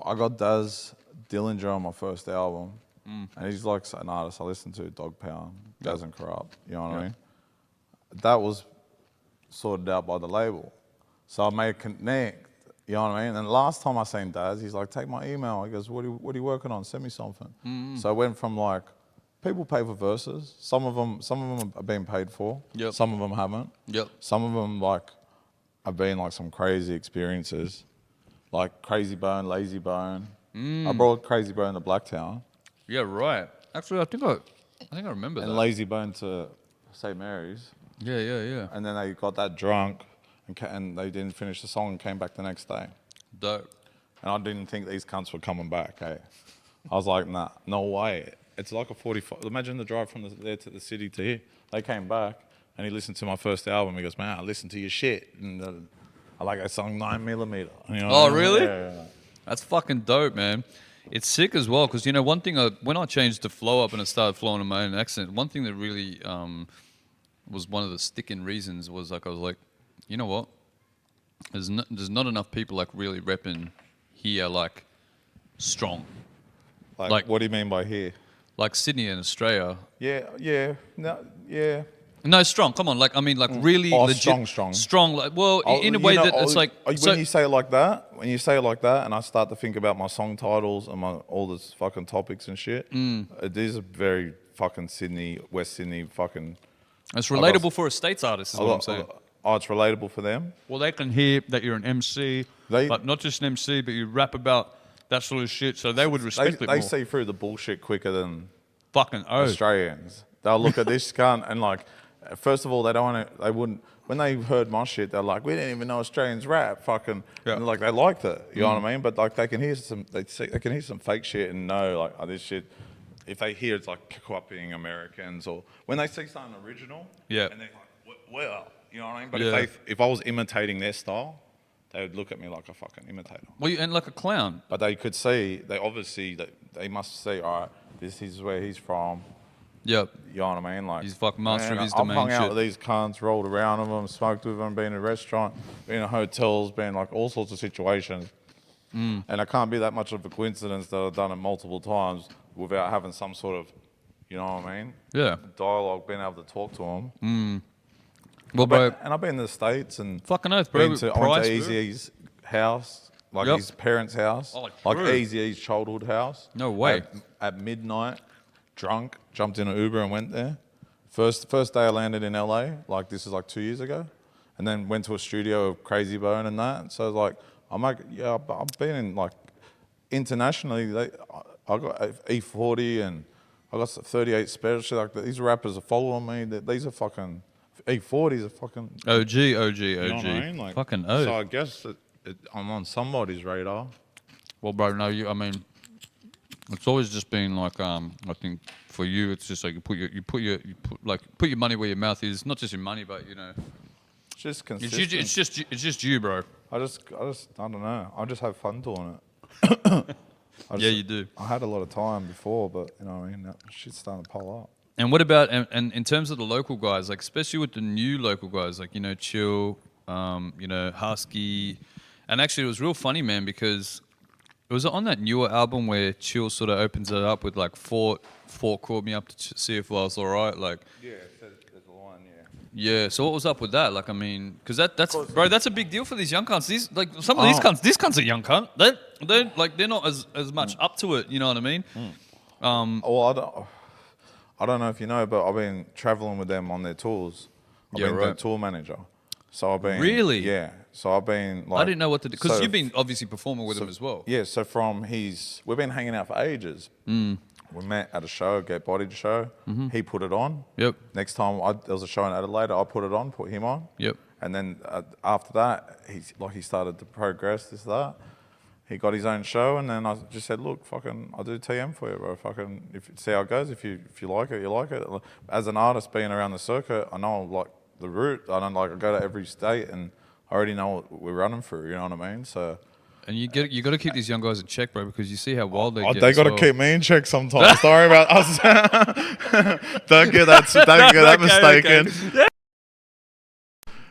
I got Daz Dillinger on my first album, and he's like an artist I listen to, Dog Pound, Daz and Corrupt, you know what I mean? That was sorted out by the label. So I made connect, you know what I mean? And last time I seen Daz, he's like, take my email. He goes, what are you working on? Send me something. So I went from like, people pay for verses. Some of them are being paid for. Yep. Some of them haven't. Yep. Some of them like have been like some crazy experiences, like Crazy Bone, Lazy Bone. I brought Crazy Bone to Blacktown Yeah, right. Actually, I think I remember and that. Lazy Bone to St. Mary's. Yeah. And then they got that drunk and they didn't finish the song and came back the next day. Dope. And I didn't think these cunts were coming back, hey. I was like, nah, no way. It's like a 45. Imagine the drive from there to the city to here. They came back and he listened to my first album. He goes, man, I listened to your shit. And I like that song 9mm. You know Oh, what I mean? really? Yeah. That's fucking dope, man. It's sick as well, because, you know, one thing, when I changed the flow up and I started flowing in my own accent, one thing that really was one of the sticking reasons was, like, I was like, you know what? There's not enough people, like, really repping here, like, strong. Like, what do you mean by here? Like Sydney and Australia. Yeah. No, yeah. No, strong. Come on, like I mean, like really legit. Strong. Strong. Like, well, in a way that it's like. When you say it like that, and I start to think about my song titles and all this fucking topics and shit, it is a very fucking West Sydney fucking. It's relatable for a States artist, is what I'm saying. Oh, it's relatable for them. Well, they can hear that you're an MC, but not just an MC, but you rap about that sort of shit, so they would respect it more. They see through the bullshit quicker than fucking Australians. They'll look at this cunt and like, first of all, they don't want to. They wouldn't. When they heard my shit, they're like, we didn't even know Australians rap. Fucking, and like they liked it. You know what I mean? But like they can hear some fake shit and know like, oh, this shit. If they hear it's like copying Americans, or when they see something original, and they're like, well, you know what I mean? But if I was imitating their style, they would look at me like a fucking imitator. Well, and like a clown. But they could see, they must see, all right, this is where he's from. Yep. You know what I mean? Like, he's fucking master of his I've domain. hung out with these cunts, rolled around with them, smoked with them, been in a restaurant, been in hotels, been like all sorts of situations. And it can't be that much of a coincidence that I've done it multiple times without having some sort of, you know what I mean? Yeah. Dialogue, being able to talk to them. Well, bro. And I've been to the States and fucking oath, bro. I went to Eazy-E's house, like his parents' house, like Eazy-E's childhood house. No way. At midnight, drunk, jumped in an Uber and went there. First day I landed in LA, like this is like 2 years ago, and then went to a studio of Crazy Bone and that. So like, I'm like, yeah, I've been in like internationally. I got E40 and I got 38 special. Like these rappers are following me. These are fucking E40s are fucking OG. You know what I mean? Like, fucking oath. So I guess I'm on somebody's radar. Well, bro, no, I mean, it's always just been like, I think for you, it's just like you put your money where your mouth is. Not just your money, but you know, it's just consistent. It's just you, bro. I don't know. I just have fun doing it. You do. I had a lot of time before, but you know what I mean? That shit's starting to pile up. And what about, and in terms of the local guys, like especially with the new local guys, like, you know, Chill, you know, Husky, and actually it was real funny, man, because it was on that newer album where Chill sort of opens it up with like Fort called me up to see if I was all right, like. Yeah, there's a line, yeah. So what was up with that? Like, I mean, because that's a big deal for these young cunts. These like some of these cunts, this cunt's a young cunt. They're not as much up to it. You know what I mean? Well, I don't know if you know, but I've been traveling with them on their tours. I've been their tour manager. So I've been really, yeah. So I've been like, I didn't know what to do because you've been obviously performing with him as well. Yeah. So we've been hanging out for ages. We met at a show, Get Bodied show. He put it on. Yep. Next time there was a show in Adelaide, I put it on, put him on. Yep. And then after that, he started to progress this that. He got his own show, and then I just said, look, fucking, I'll do TM for you, bro. Fucking, see how it goes. If you like it, you like it. As an artist, being around the circuit, I know like the route. I go to every state, and I already know what we're running through. You know what I mean? So. And you got to keep these young guys in check, bro, because you see how wild they get. They got to keep me in check sometimes. Sorry about us. Don't get that mistaken. Okay.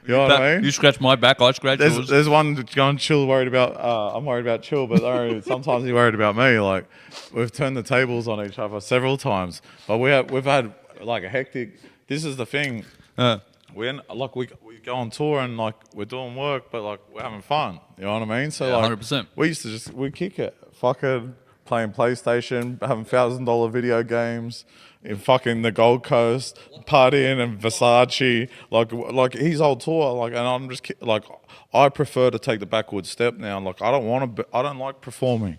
You know what I mean? You scratch my back, I scratch yours. There's one going Chill worried about. I'm worried about Chill, but sometimes he's worried about me. Like we've turned the tables on each other several times, but we've had like a hectic. This is the thing. We go on tour and like we're doing work, but like we're having fun. You know what I mean? So like 100%. We used to we kick it, fucking playing PlayStation, having $1,000 video games in fucking the Gold Coast, partying and Versace, like his old tour, like, and I'm just like, I prefer to take the backward step now. Like I don't like performing,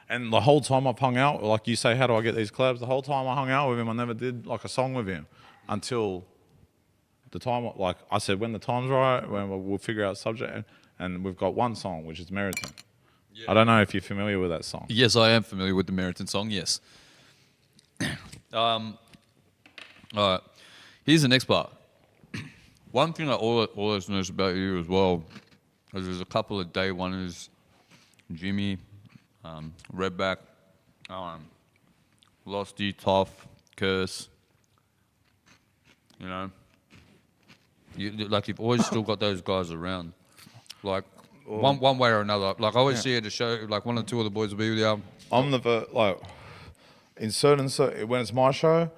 and the whole time I've hung out, like you say, how do I get these collabs? The whole time I hung out with him, I never did like a song with him until the time, like I said, when the time's right, when we'll figure out a subject, and we've got one song, which is Meriton. Yeah. I don't know if you're familiar with that song. Yes, I am familiar with the Meriton song, yes. All right, here's the next part. One thing I always notice about you as well is there's a couple of day oneers, Jimmy, Redback, Losty, Toff, Curse. You know, you've always still got those guys around, like one way or another. Like I always see at the show, like one or two of the boys will be with you. I'm in certain when it's my show,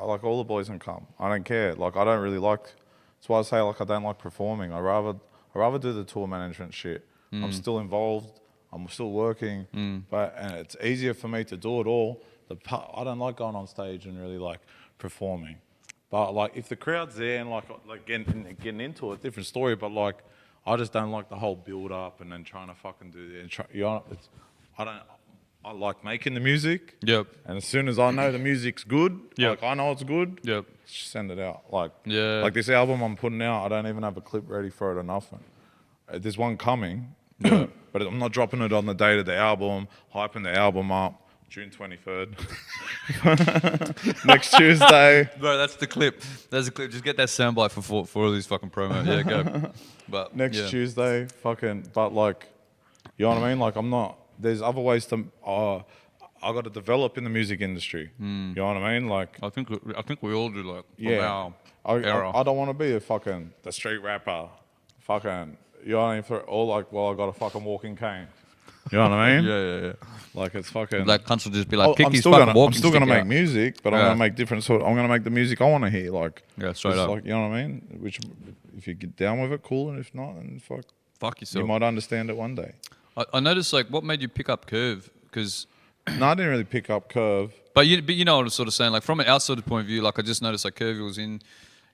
like all the boys can come. I don't care. Like I don't really like. That's why I say like I don't like performing. I rather do the tour management shit. I'm still involved. I'm still working, and it's easier for me to do it all. I don't like going on stage and really like performing. But like if the crowd's there and like getting into it, different story. But like I just don't like the whole build up and then trying to fucking do it. I like making the music. Yep. And as soon as I know the music's good, Yep. like I know it's good, Yep. just send it out. Like Yeah. this album I'm putting out, I don't even have a clip ready for it or nothing. There's one coming, but I'm not dropping it on the date of the album, hyping the album up. June 23rd. Next Tuesday. Bro, that's the clip. That's the clip. Just get that soundbite for all these fucking promo. Yeah, go. But Next Tuesday, but like, you know what I mean? Like there's other ways to, I got to develop in the music industry. You know what I mean? Like, I think we all do, like, yeah. from our era. I don't want to be the street rapper. You know what I mean? For all like, well, I got a fucking walking cane. You know what I mean? Yeah. Like it's fucking. Like cunts will just be like, I'm still gonna make music, but I'm gonna make different sort. I'm gonna make the music I want to hear. Like straight up. Like, you know what I mean? Which, if you get down with it, cool, and if not, then fuck yourself. You might understand it one day. I noticed, like, what made you pick up Curve? Because no, I didn't really pick up Curve. But you know what I'm sort of saying. Like from an outsider point of view, like I just noticed like Curve was in,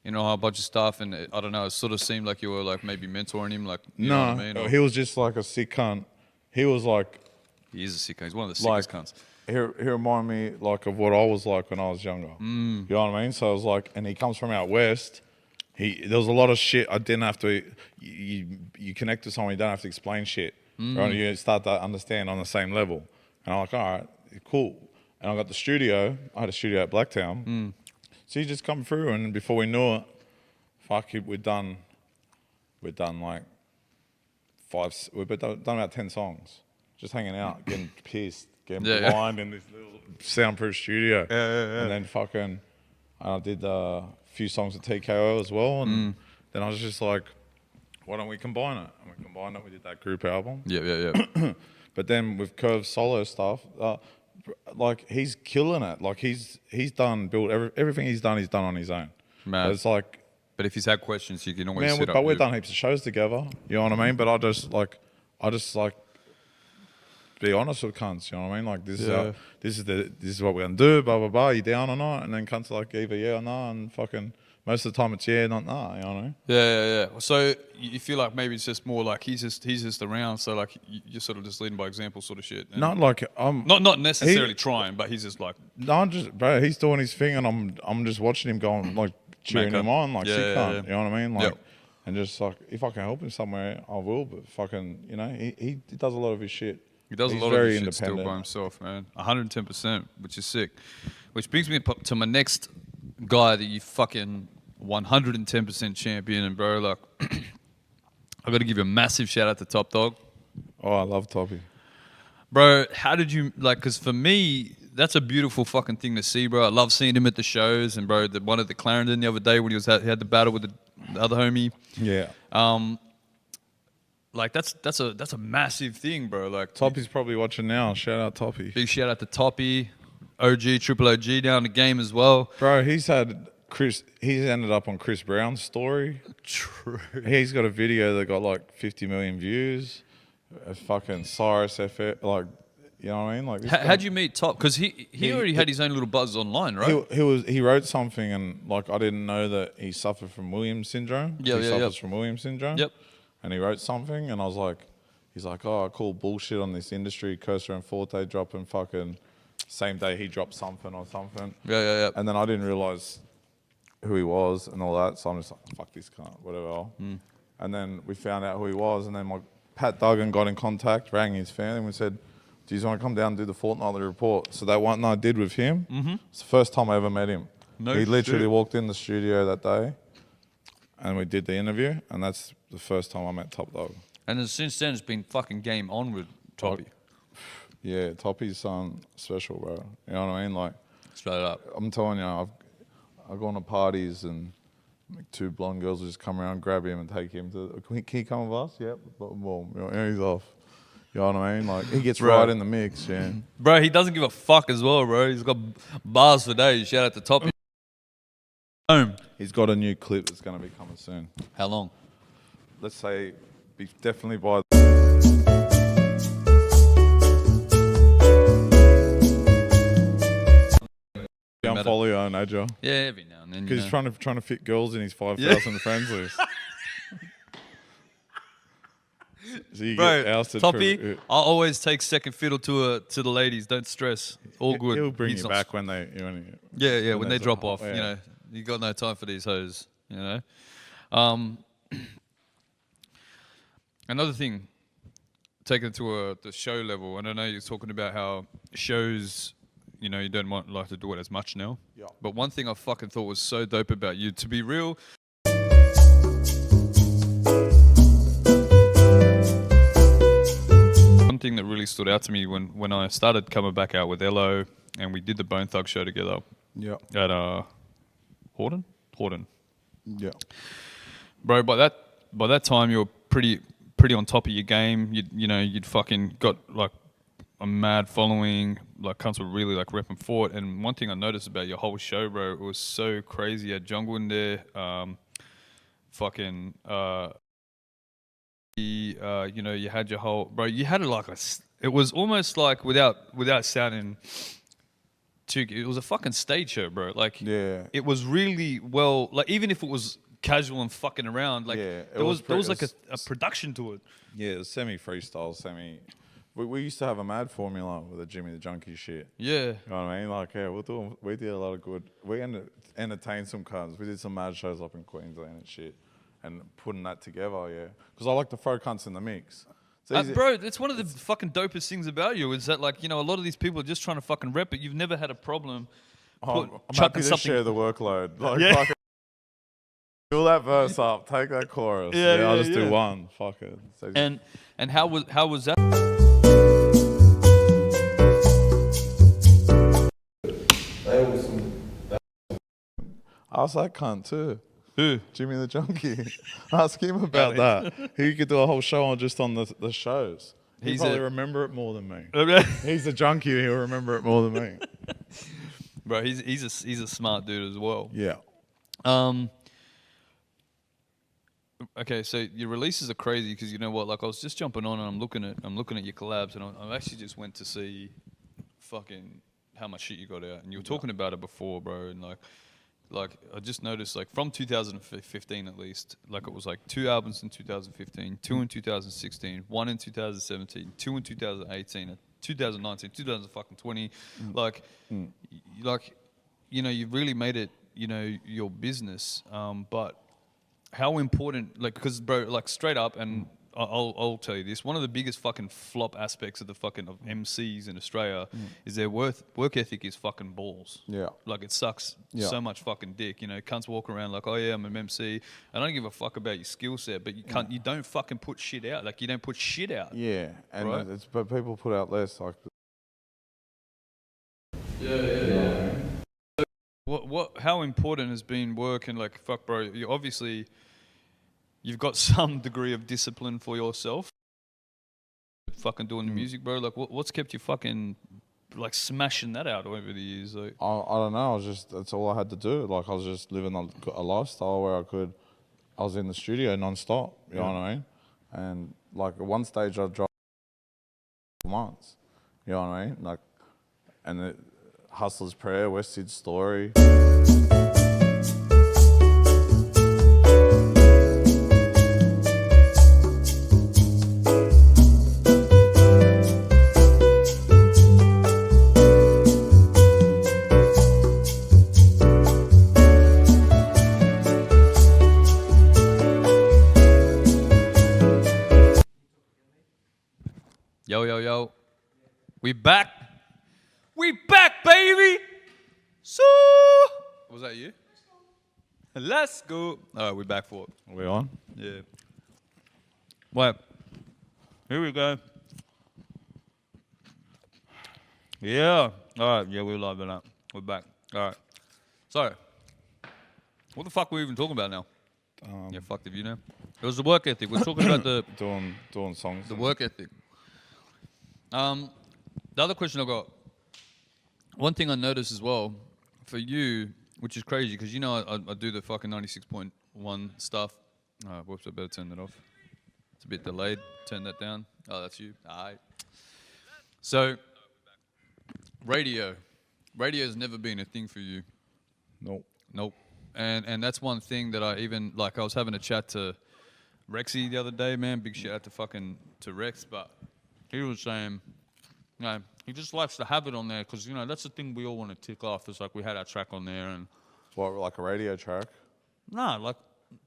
you know, a whole bunch of stuff, and I don't know, it sort of seemed like you were like maybe mentoring him, like you know what I mean? He was just like a sick cunt. He was like. He is a sick cunt. He's one of the sickest cunts. He reminded me like of what I was like when I was younger. You know what I mean? So I was like, and he comes from out west. There was a lot of shit I didn't have to. You connect to someone, you don't have to explain shit. Right? You start to understand on the same level. And I'm like, all right, cool. And I got the studio. I had a studio at Blacktown. So he just come through, and before we knew it, fuck it, we'd done like we've done about 10 songs. Just hanging out, getting pissed, getting blind in this little soundproof studio. And then fucking, I did a few songs with TKO as well. And then I was just like, why don't we combine it? And we combined it, we did that group album. Yeah. But then with Curve's solo stuff, like he's killing it. Like he's done, everything he's done on his own. Man. It's like. But if he's had questions, you can always sit up. But we've done heaps of shows together. You know what I mean? But I just like, be honest with cunts, you know what I mean? Like this is what we're gonna do, blah blah blah. You down or not? And then cunts are like either yeah or nah, and fucking most of the time it's yeah, not nah. You know what I mean? Yeah. So you feel like maybe it's just more like he's just around, so like you're sort of just leading by example, sort of shit. And not like not necessarily trying, but he's just like bro. He's doing his thing, and I'm just watching him going like cheering him on, like sick cunt. You know what I mean? Like, and just like if I can help him somewhere, I will. But fucking, you know, he does a lot of his shit. He does a lot of his shit still by himself, man. 110%, which is sick. Which brings me to my next guy that you fucking 110% champion, and bro, like, I got to give you a massive shout out to Top Dog. Oh, I love Toppy. Bro, how did you, like, because for me, that's a beautiful fucking thing to see, bro. I love seeing him at the shows, and bro, one at the Grxnd the other day when he had the battle with the other homie. Yeah. Like that's a massive thing, bro. Like Toppy's probably watching now. Shout out Toppy. Big shout out to Toppy, Triple OG down the game as well. Bro, he's ended up on Chris Brown's story. True. He's got a video that got like 50 million views. A fucking Cyrus FF, like, you know what I mean? Like, how'd you meet Top? Because he already had his own little buzz online, right? He wrote something, and like I didn't know that he suffered from Williams syndrome. He suffers from Williams syndrome. Yep. And he wrote something, and I was like, he's like, oh, cool bullshit on this industry. Cursor and Fortay dropping fucking same day he dropped something or something. Yeah. And then I didn't realize who he was and all that, so I'm just like, fuck this cunt, whatever. And then we found out who he was, and then Pat Duggan got in contact, rang his family, and said, do you want to come down and do the fortnightly report? So that one I did with him, it's the first time I ever met him. He literally walked in the studio that day, and we did the interview, and that's the first time I met Top Dog. And then since then, it's been fucking game on with Toppy. Yeah, Toppy's special, bro. You know what I mean? Like, straight up. I'm telling you, I've gone to parties and like, two blonde girls will just come around, grab him, and take him to. Can he come with us? Yep. Boom. You know, he's off. You know what I mean? Like, he gets right in the mix, yeah. Bro, he doesn't give a fuck as well, bro. He's got bars for days. Shout out to Toppy. He's got a new clip that's going to be coming soon. How long? Let's say, definitely by. Unfollow you on Agile. Yeah, every now and then. Because he's trying to fit girls in his 5,000 friends list. So you get ousted. Toppy, I'll always take second fiddle to the ladies. Don't stress. All good. He'll bring He's you not back when they. when they drop off. Yeah. You know, you got no time for these hoes. You know. Another thing, taken to the show level, and I know you're talking about how shows, you know, you don't like to do it as much now. Yeah. But one thing I fucking thought was so dope about you, to be real. One thing that really stood out to me when I started coming back out with Elo and we did the Bone Thug show together. Yeah. At Horton. Yeah. Bro, by that time you were pretty on top of your game. You'd fucking got like a mad following. Like cunts were really like repping Fort. And one thing I noticed about your whole show, bro, it was so crazy. You had Jungle in there, you had your whole, bro. You had it was almost like without sounding too. It was a fucking stage show, bro. Like, yeah, it was really well. Like, even if it was casual and fucking around, like, there was like a production to it. Yeah, it was semi-freestyle, We used to have a mad formula with the Jimmy the Junkie shit. Yeah. You know what I mean? Like, yeah, we did a lot of good. We entertained some cunts. We did some mad shows up in Queensland and shit. And putting that together, yeah. Because I like to throw cunts in the mix. Bro, it's one of the fucking dopest things about you is that, like, you know, a lot of these people are just trying to fucking rep it. You've never had a problem I'm happy to share the workload. Like, fucking fill that verse up, take that chorus. Yeah, I'll just do one. Fuck it. And how was that? Ask that cunt too. Who? Jimmy the Junkie. Ask him about that. He could do a whole show on the shows. He'll probably remember it more than me. He's a junkie. He'll remember it more than me. Bro, he's a smart dude as well. Yeah. Okay, so your releases are crazy because you know what? Like, I was just jumping on and I'm looking at your collabs, and I actually just went to see fucking how much shit you got out, and you were talking about it before, bro, and like I just noticed, like, from 2015 at least, like, it was like 2 albums in 2015, 2 in 2016, 1 in 2017, 2 in 2018, 2019, 2020. Like, you know, you've really made it, you know, your business. But how important, like, because, bro, like, straight up, and I'll tell you this, one of the biggest fucking flop aspects of of MCs in Australia is their work ethic is fucking balls. Yeah. Like, it sucks so much fucking dick. You know, cunts walk around like, oh yeah, I'm an MC. I don't give a fuck about your skill set, but you don't fucking put shit out. Like, you don't put shit out. Yeah, and right? but people put out less. Like. Yeah. What? How important has been work, and, like, fuck, bro, you obviously. You've got some degree of discipline for yourself. Fucking doing the music, bro. Like, what's kept you fucking, like, smashing that out over the years? Like, I don't know. That's all I had to do. Like, I was just living a lifestyle where I was in the studio non-stop. You know what I mean? And, like, at one stage I dropped months. You know what I mean? Like, and Hustler's Prayer, West Sid's Story. Yo. We back, baby. So, was that you? Let's go. All right, we're back for it. Are we on? Yeah. Wait. Here we go. Yeah. All right. Yeah, we're live on that. We're back. All right. So, what the fuck are we even talking about now? Yeah, fucked if you know. It was the work ethic. We're talking about the doing songs. The work ethic. The other question I got. One thing I noticed as well for you which is crazy because you know I do the fucking 96.1 stuff. Whoops, I better turn that off. It's a bit delayed. Turn that down. Oh, that's you. Alright. So, radio. Radio's never been a thing for you. Nope. And that's one thing that I even like. I was having a chat to Rexy the other day, man. Big shout out to Rex, but he was saying, you know, he just likes to have it on there because, you know, that's the thing we all want to tick off. It's like we had our track on there and... What, like a radio track? Nah, like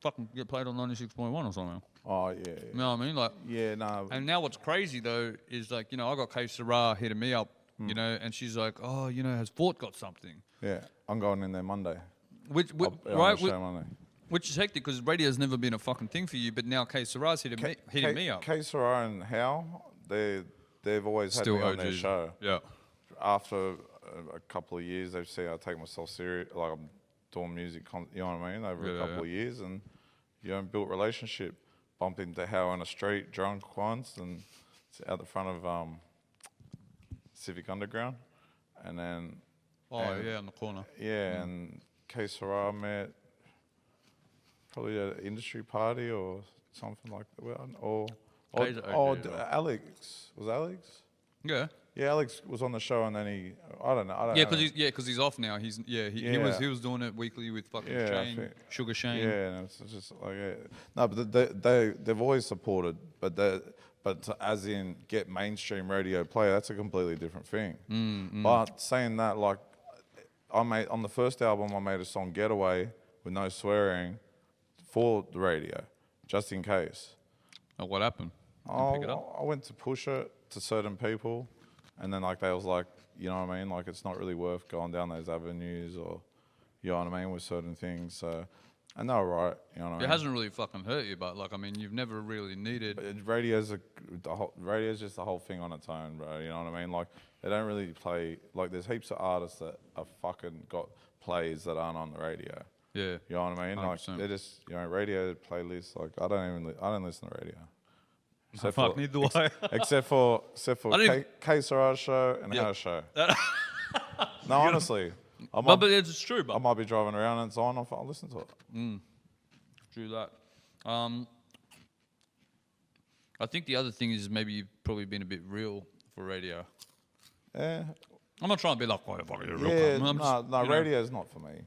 fucking get played on 96.1 or something. Oh, yeah. You know what I mean? Like, yeah, no. And now what's crazy, though, is like, you know, I got Kay Sarah hitting me up, you know, and she's like, oh, you know, has Fort got something? Yeah, I'm going in there Monday. Which right? Monday. Which is hectic because radio's never been a fucking thing for you, but now Kay Sarah's hitting me up. Kay Sarah and Hal, they've always had Still me on OGs. their show. Yeah. After a couple of years, they've seen I take myself serious, like I'm doing music, you know what I mean, over a couple of years, and you know, built relationship. Bumped into Hal on a street, drunk once, and it's out the front of Civic Underground, and then. Oh, on the corner. Yeah, and Kay Sarah met probably at an industry party or something like that. Or Alex. Was Alex? Yeah. Yeah, Alex was on the show and then I don't know. Yeah, because he's off now. He was doing it weekly with fucking Shane, Sugar Shane. Yeah, and it's just like no, but they've always supported, but to, as in get mainstream radio play, that's a completely different thing. But saying that, like, on the first album I made a song Getaway with no swearing for the radio, just in case. Oh, what happened? Pick it up? I went to push it to certain people, and then like they was like, you know what I mean, like it's not really worth going down those avenues, or you know what I mean, with certain things. So, and they were right, you know what I mean. It hasn't really fucking hurt you, but like I mean, you've never really needed. But radio's just the whole thing on its own, bro. You know what I mean? Like they don't really play. Like there's heaps of artists that are fucking got plays that aren't on the radio. Yeah. You know what I mean? 100%. Like they're just, you know, radio playlists. Like I don't listen to radio. Fuck, neither do I. except for Kay Sarah's show and our show. No, honestly. But it's true, but I might be driving around and it's on. I'll listen to it. True that. I think the other thing is maybe you've probably been a bit real for radio. Yeah. I'm not trying to be like, oh, fuck, you're real. Yeah, radio's not for me.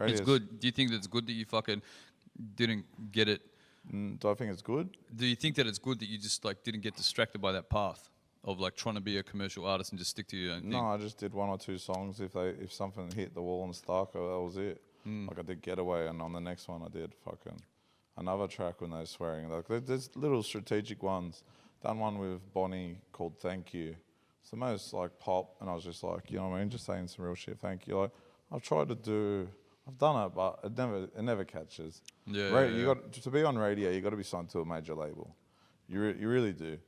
It's good. Do you think that it's good that you fucking didn't get it? Do I think it's good? Do you think that it's good that you just like didn't get distracted by that path of like trying to be a commercial artist and just stick to your own thing? No, I just did one or two songs. If something hit the wall and stuck, that was it. Like I did Getaway, and on the next one I did fucking another track with no swearing. Like there's little strategic ones. Done one with Bonnie called Thank You. It's the most like pop, and I was just like, you know what I mean, just saying some real shit. Thank you. Like I've done it, but it never catches. Yeah. You got to be on radio. You got to be signed to a major label. You really do.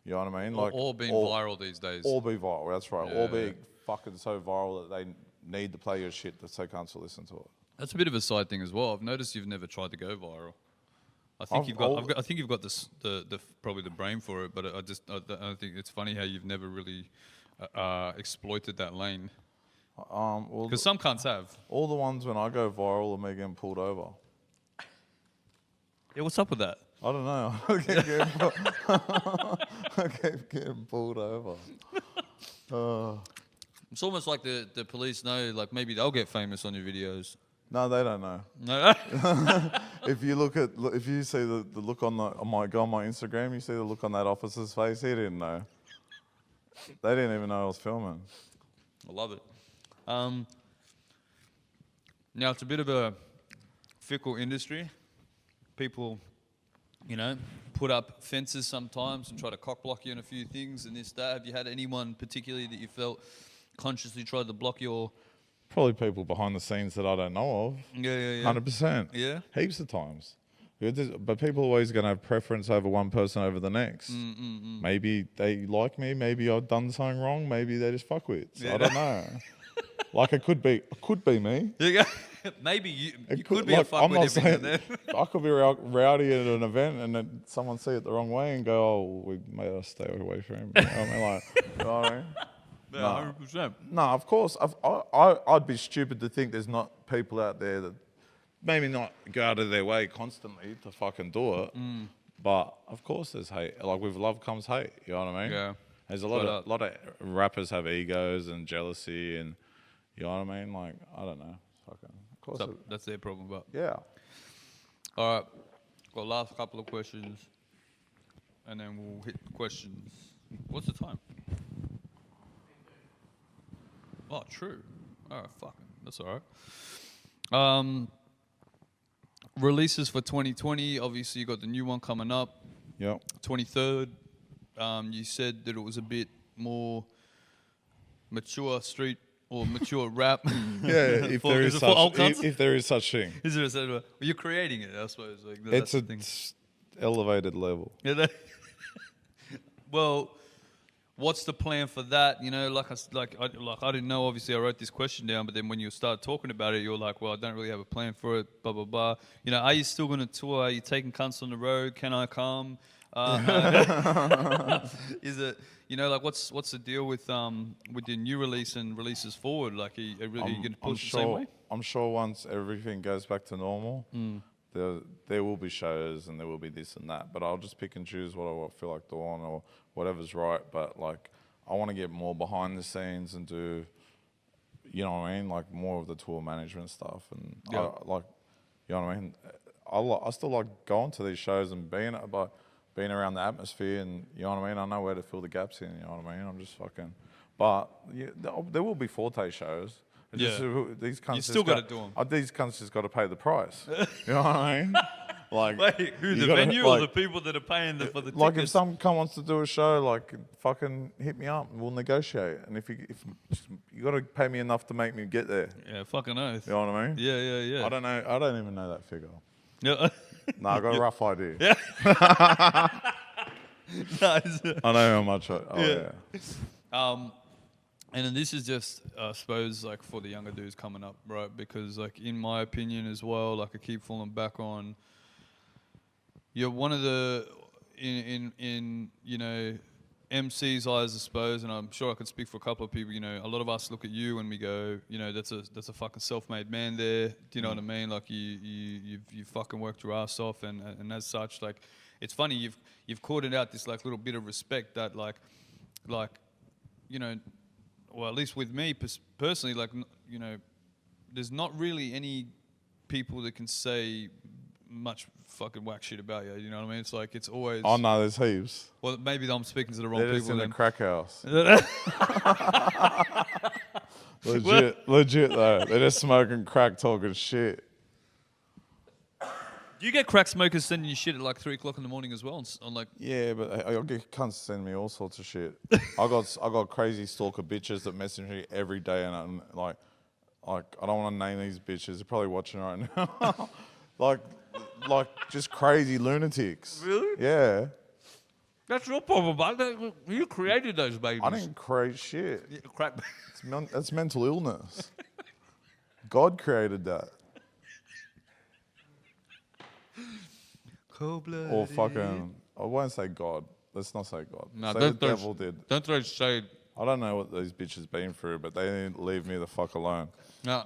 You know what I mean? Like all being viral these days. All be viral. That's right. Yeah. All be fucking so viral that they need to play your shit that so can't listen to it. That's a bit of a side thing as well. I've noticed you've never tried to go viral. I think you've got the probably the brain for it, but I think it's funny how you've never really exploited that lane. Because some cunts have. All the ones when I go viral are me getting pulled over. Yeah, what's up with that? I don't know. I keep getting pulled over. It's almost like the police know, like maybe they'll get famous on your videos. No, they don't know. No. If you see the look on my Instagram, you see the look on that officer's face. He didn't know. They didn't even know I was filming. I love it. Now it's a bit of a fickle industry. People, you know, put up fences sometimes and try to cock block you on a few things and this, that. Have you had anyone particularly that you felt consciously tried to block your... Probably people behind the scenes that I don't know of. Yeah. 100%. Yeah? Heaps of times. But people are always going to have preference over one person over the next. Maybe they like me. Maybe I've done something wrong. Maybe they just fuckwits. Yeah. I don't know. Like it could be me. Yeah. Maybe you could be like, a fuckwit every now and then. I could be rowdy at an event and then someone see it the wrong way and go, oh, we made us stay away from him. You know what I mean? Like, you know what I mean? Yeah, 100%. No, of course. I'd be stupid to think there's not people out there that maybe not go out of their way constantly to fucking do it. But of course there's hate. Like with love comes hate. You know what I mean? Yeah. There's a lot of rappers have egos and jealousy, and you know what I mean. Like I don't know. Fucking. Of course. So that's their problem, but Yeah. all right. Got last couple of questions, and then we'll hit questions. What's the time? Oh, true. Oh, fuck. That's all right. Releases for 2020. Obviously, you got the new one coming up, Yep. 23rd. You said that it was a bit more mature street or mature rap. Yeah. If there is such, if there is such thing, Is there a set of, well, you're creating it, I suppose. Like, it's that's a the thing. elevated level. Yeah, well, what's the plan for that? You know, I didn't know. Obviously, I wrote this question down, but then when you start talking about it, you're like, well, I don't really have a plan for it. Blah blah blah. You know, are you still going to tour? Are you taking cunts on the road? Can I come? Is it, you know, like what's the deal with your new release and releases forward? Like, are you going to push the same way? I'm sure once everything goes back to normal, there will be shows and there will be this and that. But I'll just pick and choose what I feel like doing or whatever's right. But like, I want to get more behind the scenes and do, you know what I mean, like more of the tour management stuff. And Yeah. I, like, you know what I mean. I still like going to these shows and being around the atmosphere, and you know what I mean. I know where to fill the gaps in. You know what I mean. I'm just fucking. But yeah, there will be Fortay shows. It's Yeah. just, these cunts You still got to do them. These cunts just got to pay the price. You know what I mean? Like, Wait, who, you the gotta, venue like, or the people that are paying for the like if tickets? some cunt wants to do a show, like fucking hit me up and we'll negotiate. And if you got to pay me enough to make me get there. Yeah, fucking oath. You know what I mean? Yeah, yeah, yeah. I don't know. I don't even know that figure. Yeah. No, I got a rough idea. Yeah. Nice. I know how much. Yeah. And then this is just, I suppose, like for the younger dudes coming up, right? Because, like, in my opinion as well, like I keep falling back on, you're one of the, in you know, MC's eyes, I suppose, and I'm sure I can speak for a couple of people. You know, a lot of us look at you and we go, you know, that's a fucking self-made man there. Do you know what I mean? Like you fucking worked your ass off, and as such, like, it's funny you've called it out this like little bit of respect that like, you know. Well, at least with me personally, like, you know, there's not really any people that can say much fucking whack shit about you. You know what I mean? It's like, it's always. Oh no, there's heaps. Well, maybe I'm speaking to the wrong They're just people. in a Then. crack house. legit though. They're just smoking crack, talking shit. Do you get crack smokers sending you shit at like 3 o'clock in the morning as well? On like. Yeah, but I get cunts sending me all sorts of shit. I got crazy stalker bitches that message me every day, and I'm like I don't want to name these bitches. They're probably watching right now. like just crazy lunatics. Really? Yeah. That's your problem, but you created those babies. I didn't create shit. Yeah, crack. That's mental illness. God created that. Cold-blooded. Or fucking, I won't say God. Let's not say God. No, say don't the devil did. Don't throw shade. I don't know what these bitches been through, but they didn't leave me the fuck alone. No.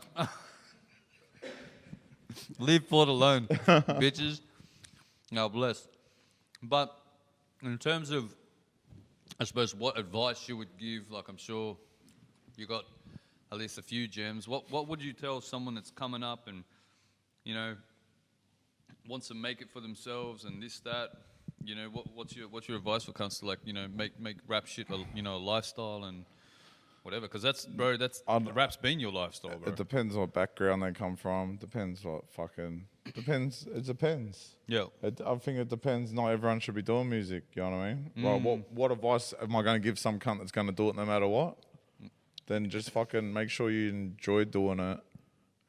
Leave Ford alone, bitches. No, bless. But in terms of, I suppose, what advice you would give, like I'm sure you got at least a few gems. What would you tell someone that's coming up and, you know, wants to make it for themselves and this, that? You know, what's your advice for cunts to, like, you know, make rap shit, you know, a lifestyle and whatever? Because that's rap's been your lifestyle, bro. It depends what background they come from. Depends what fucking... Depends. It depends. Yeah. I think it depends. Not everyone should be doing music. You know what I mean? Well, what advice am I going to give some cunt that's going to do it no matter what? Then just fucking make sure you enjoy doing it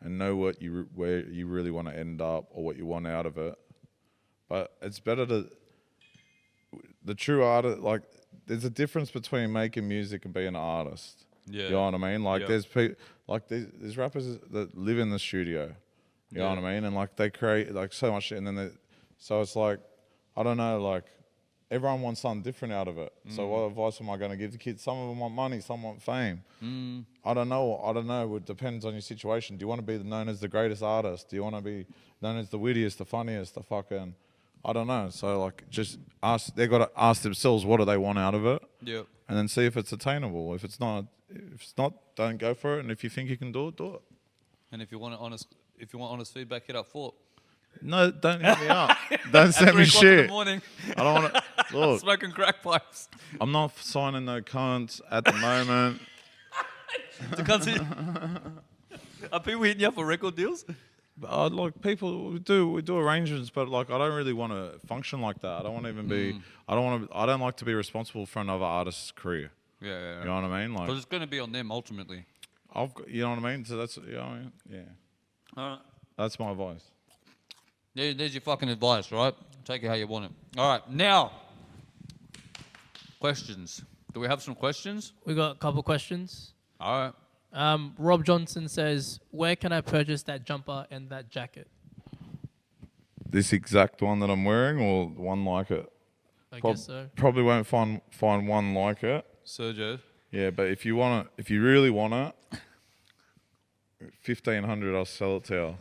and know where you really want to end up or what you want out of it. But it's better to... The true artist, like, there's a difference between making music and being an artist. Yeah. You know what I mean? Like, Yeah. there's people, like, there's rappers that live in the studio. You know what I mean? And, like, they create, like, so much shit. And then so it's like, I don't know, like, everyone wants something different out of it. So what advice am I going to give the kids? Some of them want money, some want fame. I don't know. It depends on your situation. Do you want to be known as the greatest artist? Do you want to be known as the wittiest, the funniest, the fucking... I don't know. So like, just ask. They've got to ask themselves, what do they want out of it? Yep. And then see if it's attainable. If it's not, don't go for it. And if you think you can do it, do it. And if you want honest feedback, hit up Fort. No, don't hit me up. Don't send me 3 o'clock in shit. the morning, I don't want to. Look, smoking crack pipes. I'm not signing no cunts at the moment. Are people hitting you up for record deals? But like people, we do arrangements, but like I don't really want to function like that. I don't want to even be. I don't like to be responsible for another artist's career. Yeah. You know what I mean? Like, Because it's going to be on them ultimately. you know what I mean? So that's, you know what I mean? Yeah. All right. That's my advice. There's your fucking advice, right? Take it how you want it. All right, now, questions. Do we have some questions? We got a couple questions. All right. Rob Johnson says, where can I purchase that jumper and that jacket? This exact one that I'm wearing, or one like it? I guess so. Probably won't find one like it. Sergio. Yeah, but if you want it, if you really want it, 1,500, I'll sell it to you.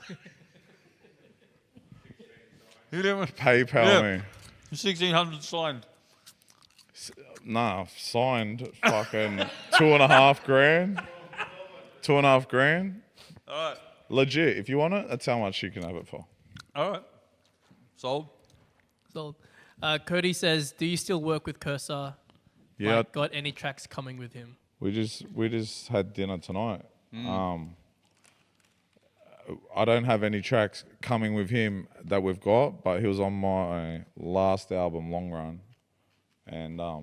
You didn't PayPal me. 1,600 signed. Nah, signed fucking 2.5 grand. 2.5 grand. All right. Legit. If you want it, that's how much you can have it for. All right. Sold. So, Cody says, do you still work with Cursor? Yeah, Like, got any tracks coming with him? we just had dinner tonight. I don't have any tracks coming with him that we've got, but he was on my last album, Long Run, and I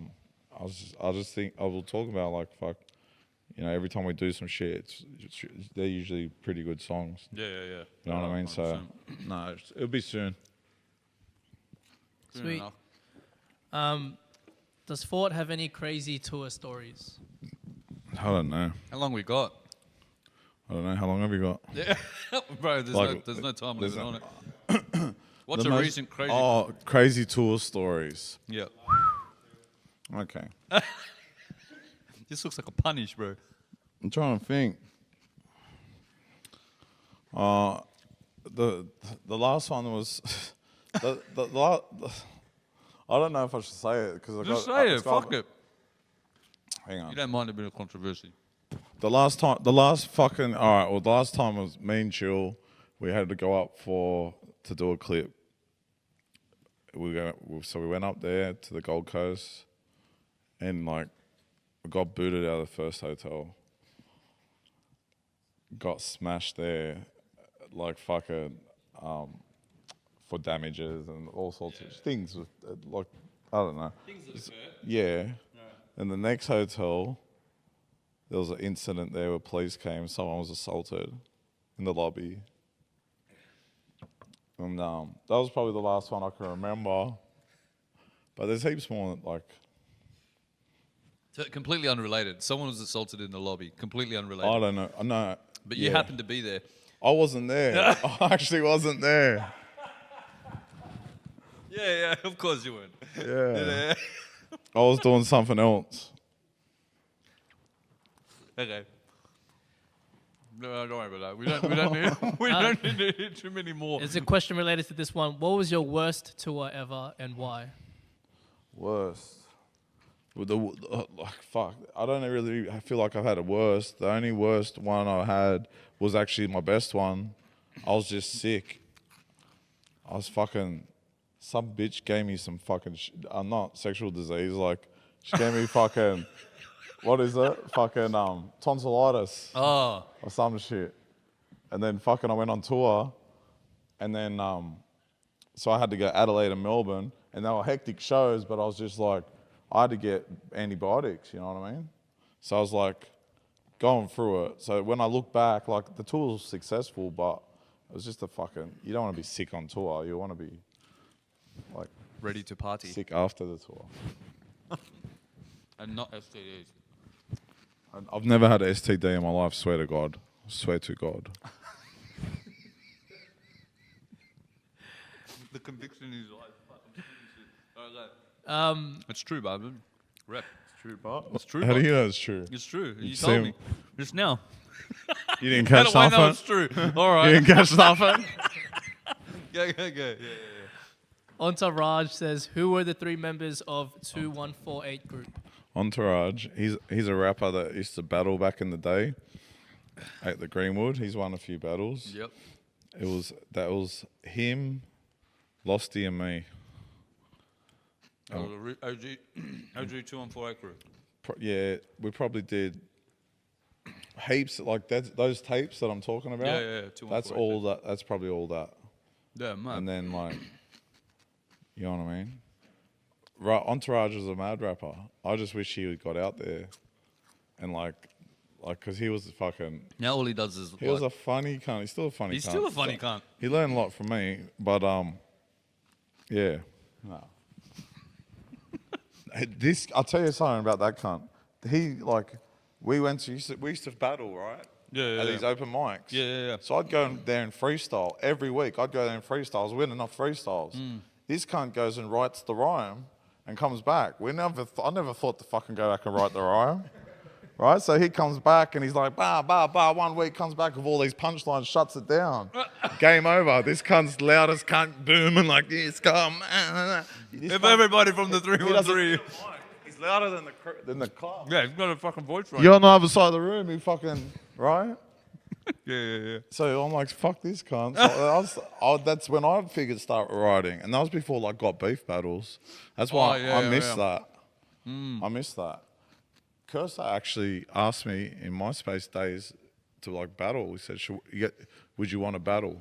just think I will talk about like fuck, you know, every time we do some shit, they're usually pretty good songs. Yeah. You know what I mean? So no, it'll be soon. Sweet. Does Fort have any crazy tour stories? I don't know. How long we got? I don't know. How long have you got? Yeah. Bro, there's no time limit on it. What's a recent crazy... Oh, crazy tour stories. Yeah. Okay. This looks like a punish, bro. I'm trying to think. The last one was I don't know if I should say it because Just say it. Fuck it. Hang on. You don't mind a bit of controversy. The last time was me and Chill. We had to go up to do a clip. So we went up there to the Gold Coast, and like we got booted out of the first hotel. Got smashed there, like fucking for damages and all sorts of things. With like I don't know. Things that occur. Yeah. And the next hotel, there was an incident there where police came. Someone was assaulted in the lobby. And that was probably the last one I can remember. But there's heaps more, like... So completely unrelated. Someone was assaulted in the lobby. Completely unrelated. I don't know. No. But you happened to be there. I wasn't there. I actually wasn't there. Yeah, of course you weren't. Yeah. I was doing something else. Okay. No, don't worry about that. We don't need to hear too many more. It's a question related to this one. What was your worst tour ever and why? Worst. Like, fuck. I don't really feel like I've had a worst. The only worst one I had was actually my best one. I was just sick. I was fucking... Some bitch gave me some fucking... not sexual disease. Like, she gave me fucking... What is it? Fucking tonsillitis. Oh. Or some shit. And then fucking I went on tour. And then... so I had to go Adelaide and Melbourne. And they were hectic shows, but I was just like... I had to get antibiotics, you know what I mean? So I was like going through it. So when I look back, like the tour was successful, but it was just a fucking... You don't want to be sick on tour. You want to be like... Ready to party. Sick after the tour. And not STDs. I've never had an STD in my life, swear to God. Swear to God. The conviction is like fucking shit. All right, It's true, Barbara. Rep. It's true, but It's true. how do bud. you know it's true? It's true. You see told him- me just now. You didn't How catch do I know nothing. it's true? All You right. didn't catch nothing. Go. Yeah. Entourage says, who were the 3 members of 2148 group? Entourage. He's a rapper that used to battle back in the day at the Greenwood. He's won a few battles. Yep. That was him, Losty, and me. That was a OG 2148 group. Yeah, we probably did heaps like those tapes that I'm talking about. Yeah. That's 2148. all that. That's probably all that. Yeah, man. And then like, you know what I mean? Right, Entourage was a mad rapper. I just wish he got out there, and like, cause he was fucking. Now all he does is He was a funny cunt. He's still a funny. he's cunt. still a funny cunt. He learned a lot from me, but yeah. No. I'll tell you something about that cunt. He like, we used to battle, right? Yeah. At these open mics. Yeah. So I'd go in there and freestyle every week. I'd go there and freestyle. I was winning enough freestyles. This cunt goes and writes the rhyme and comes back. I never thought to fucking go back and write the rhyme. Right? So he comes back and he's like, bah, 1 week, comes back with all these punchlines, shuts it down. Game over. This cunt's loudest cunt booming like this. Come. If everybody from the 313. He's louder than the club. Yeah, he's got a fucking voice right. You're on the other side of the room, he fucking, right? Yeah. So I'm like, fuck this cunt. So that's when I figured start writing. And that was before like got beef battles. That's why I missed that. I missed that. Cursor actually asked me in MySpace days to like battle. He said, would you want to battle?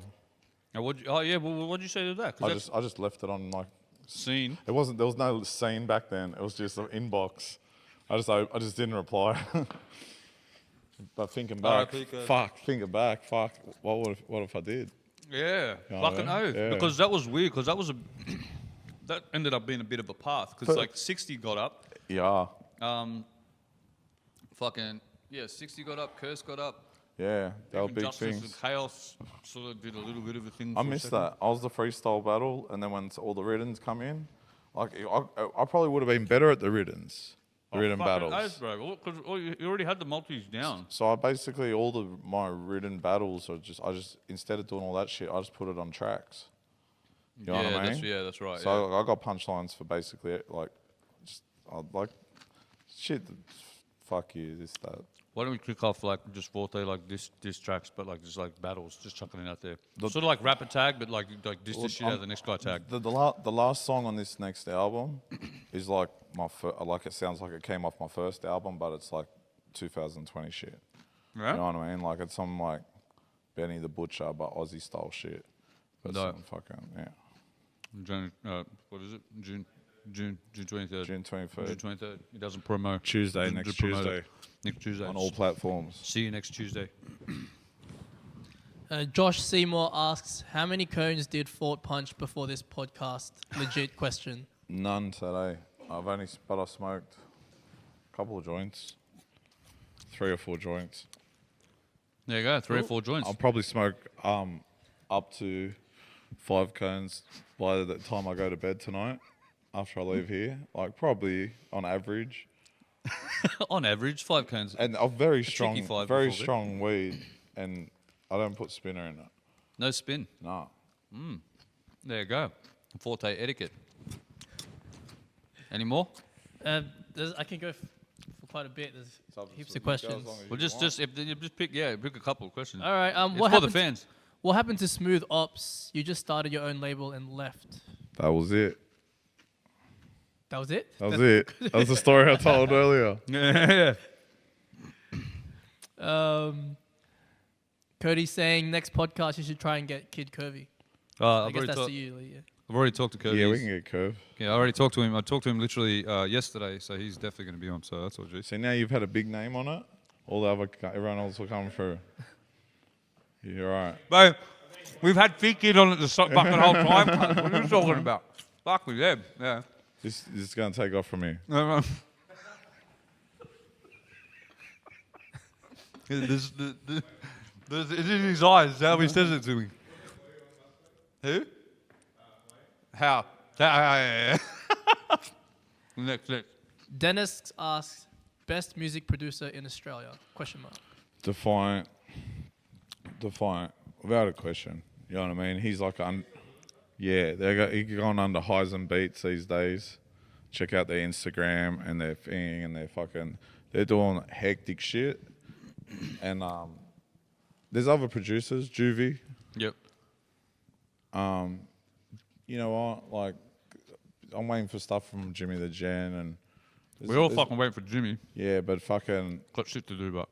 Well, what'd you say to that? I just left it on like Scene. there was no scene back then. It was just an inbox. I just didn't reply. But thinking back, fuck. What if I did? Yeah, You know fucking what I mean? oath. Yeah. Because that was weird. Because that ended up being a bit of a path. Because But- like 60 got up. Yeah, 60 got up. Curse got up. yeah, they were Even big Justice things. and Chaos sort of did a little bit of a thing. I for a missed second. that. I was the freestyle battle, and then when all the riddens come in, like I probably would have been better at the riddens, ridden Fucking battles. oath, bro. Because you already had the multis down. So I basically my ridden battles are I just instead of doing all that shit, I just put it on tracks. You know what I mean? That's right. So I got punchlines for basically like, shit. Fuck you, this that. Why don't we kick off like just Fortay like this tracks, but like just like battles, just chucking it out there. Sort of like rapper tag, but like this shit out of the next guy tag. The last song on this next album is like it sounds like it came off my first album, but it's like 2020 shit. Right? You know what I mean? Like it's some like Benny the Butcher but Aussie style shit. But No. some fucking June, what is it? June 23rd. June 23rd. June 23rd. He doesn't promo. Tuesday, Doesn't next promote Tuesday it. Next Tuesday. on all platforms. See you next Tuesday. Josh Seymour asks, how many cones did Fort punch before this podcast? Legit question. None today. I smoked a couple of joints, 3 or 4 joints. There you go. 3 or 4 joints. I'll probably smoke up to 5 cones by the time I go to bed tonight. After I leave here, like probably on average, On average, 5 cones. and a very cheeky strong, 5 very before bed. strong weed, and I don't put spinner in it. No spin. No. There you go. Forte etiquette. Any more? I can go for quite a bit. There's heaps of questions. Well, just pick a couple of questions. All right. It's What for the happened? fans. What happened to Smooth Ops? You just started your own label and left. That was it. That was it. That was it. That was the story I told earlier. Yeah. Cody's saying next podcast you should try and get Kid Curvy. I I've guess already that's talked. to you. Yeah. I've already talked to Curtis. Yeah, we can get Curve. Yeah, I already talked to him. I talked to him literally yesterday, so he's definitely going to be on. So that's all, G. So now you've had a big name on it. Everyone else will come through. You're right. Bro, we've had Fig Kid on it the fucking whole time. What are you talking about? Fuck with them. Yeah. This is going to take off from here. It's in his eyes, how he says it to me. Who? How? Yeah. Next. Dennis asks, best music producer in Australia? Question mark. Defiant, without a question. You know what I mean? He's like, he's going under highs and beats these days. Check out their Instagram and their thing and they're doing hectic shit. And there's other producers, Juvie. Yep. You know what? Like, I'm waiting for stuff from Jimmy the Gen and We're all fucking waiting for Jimmy. yeah, but fucking Got shit to do, but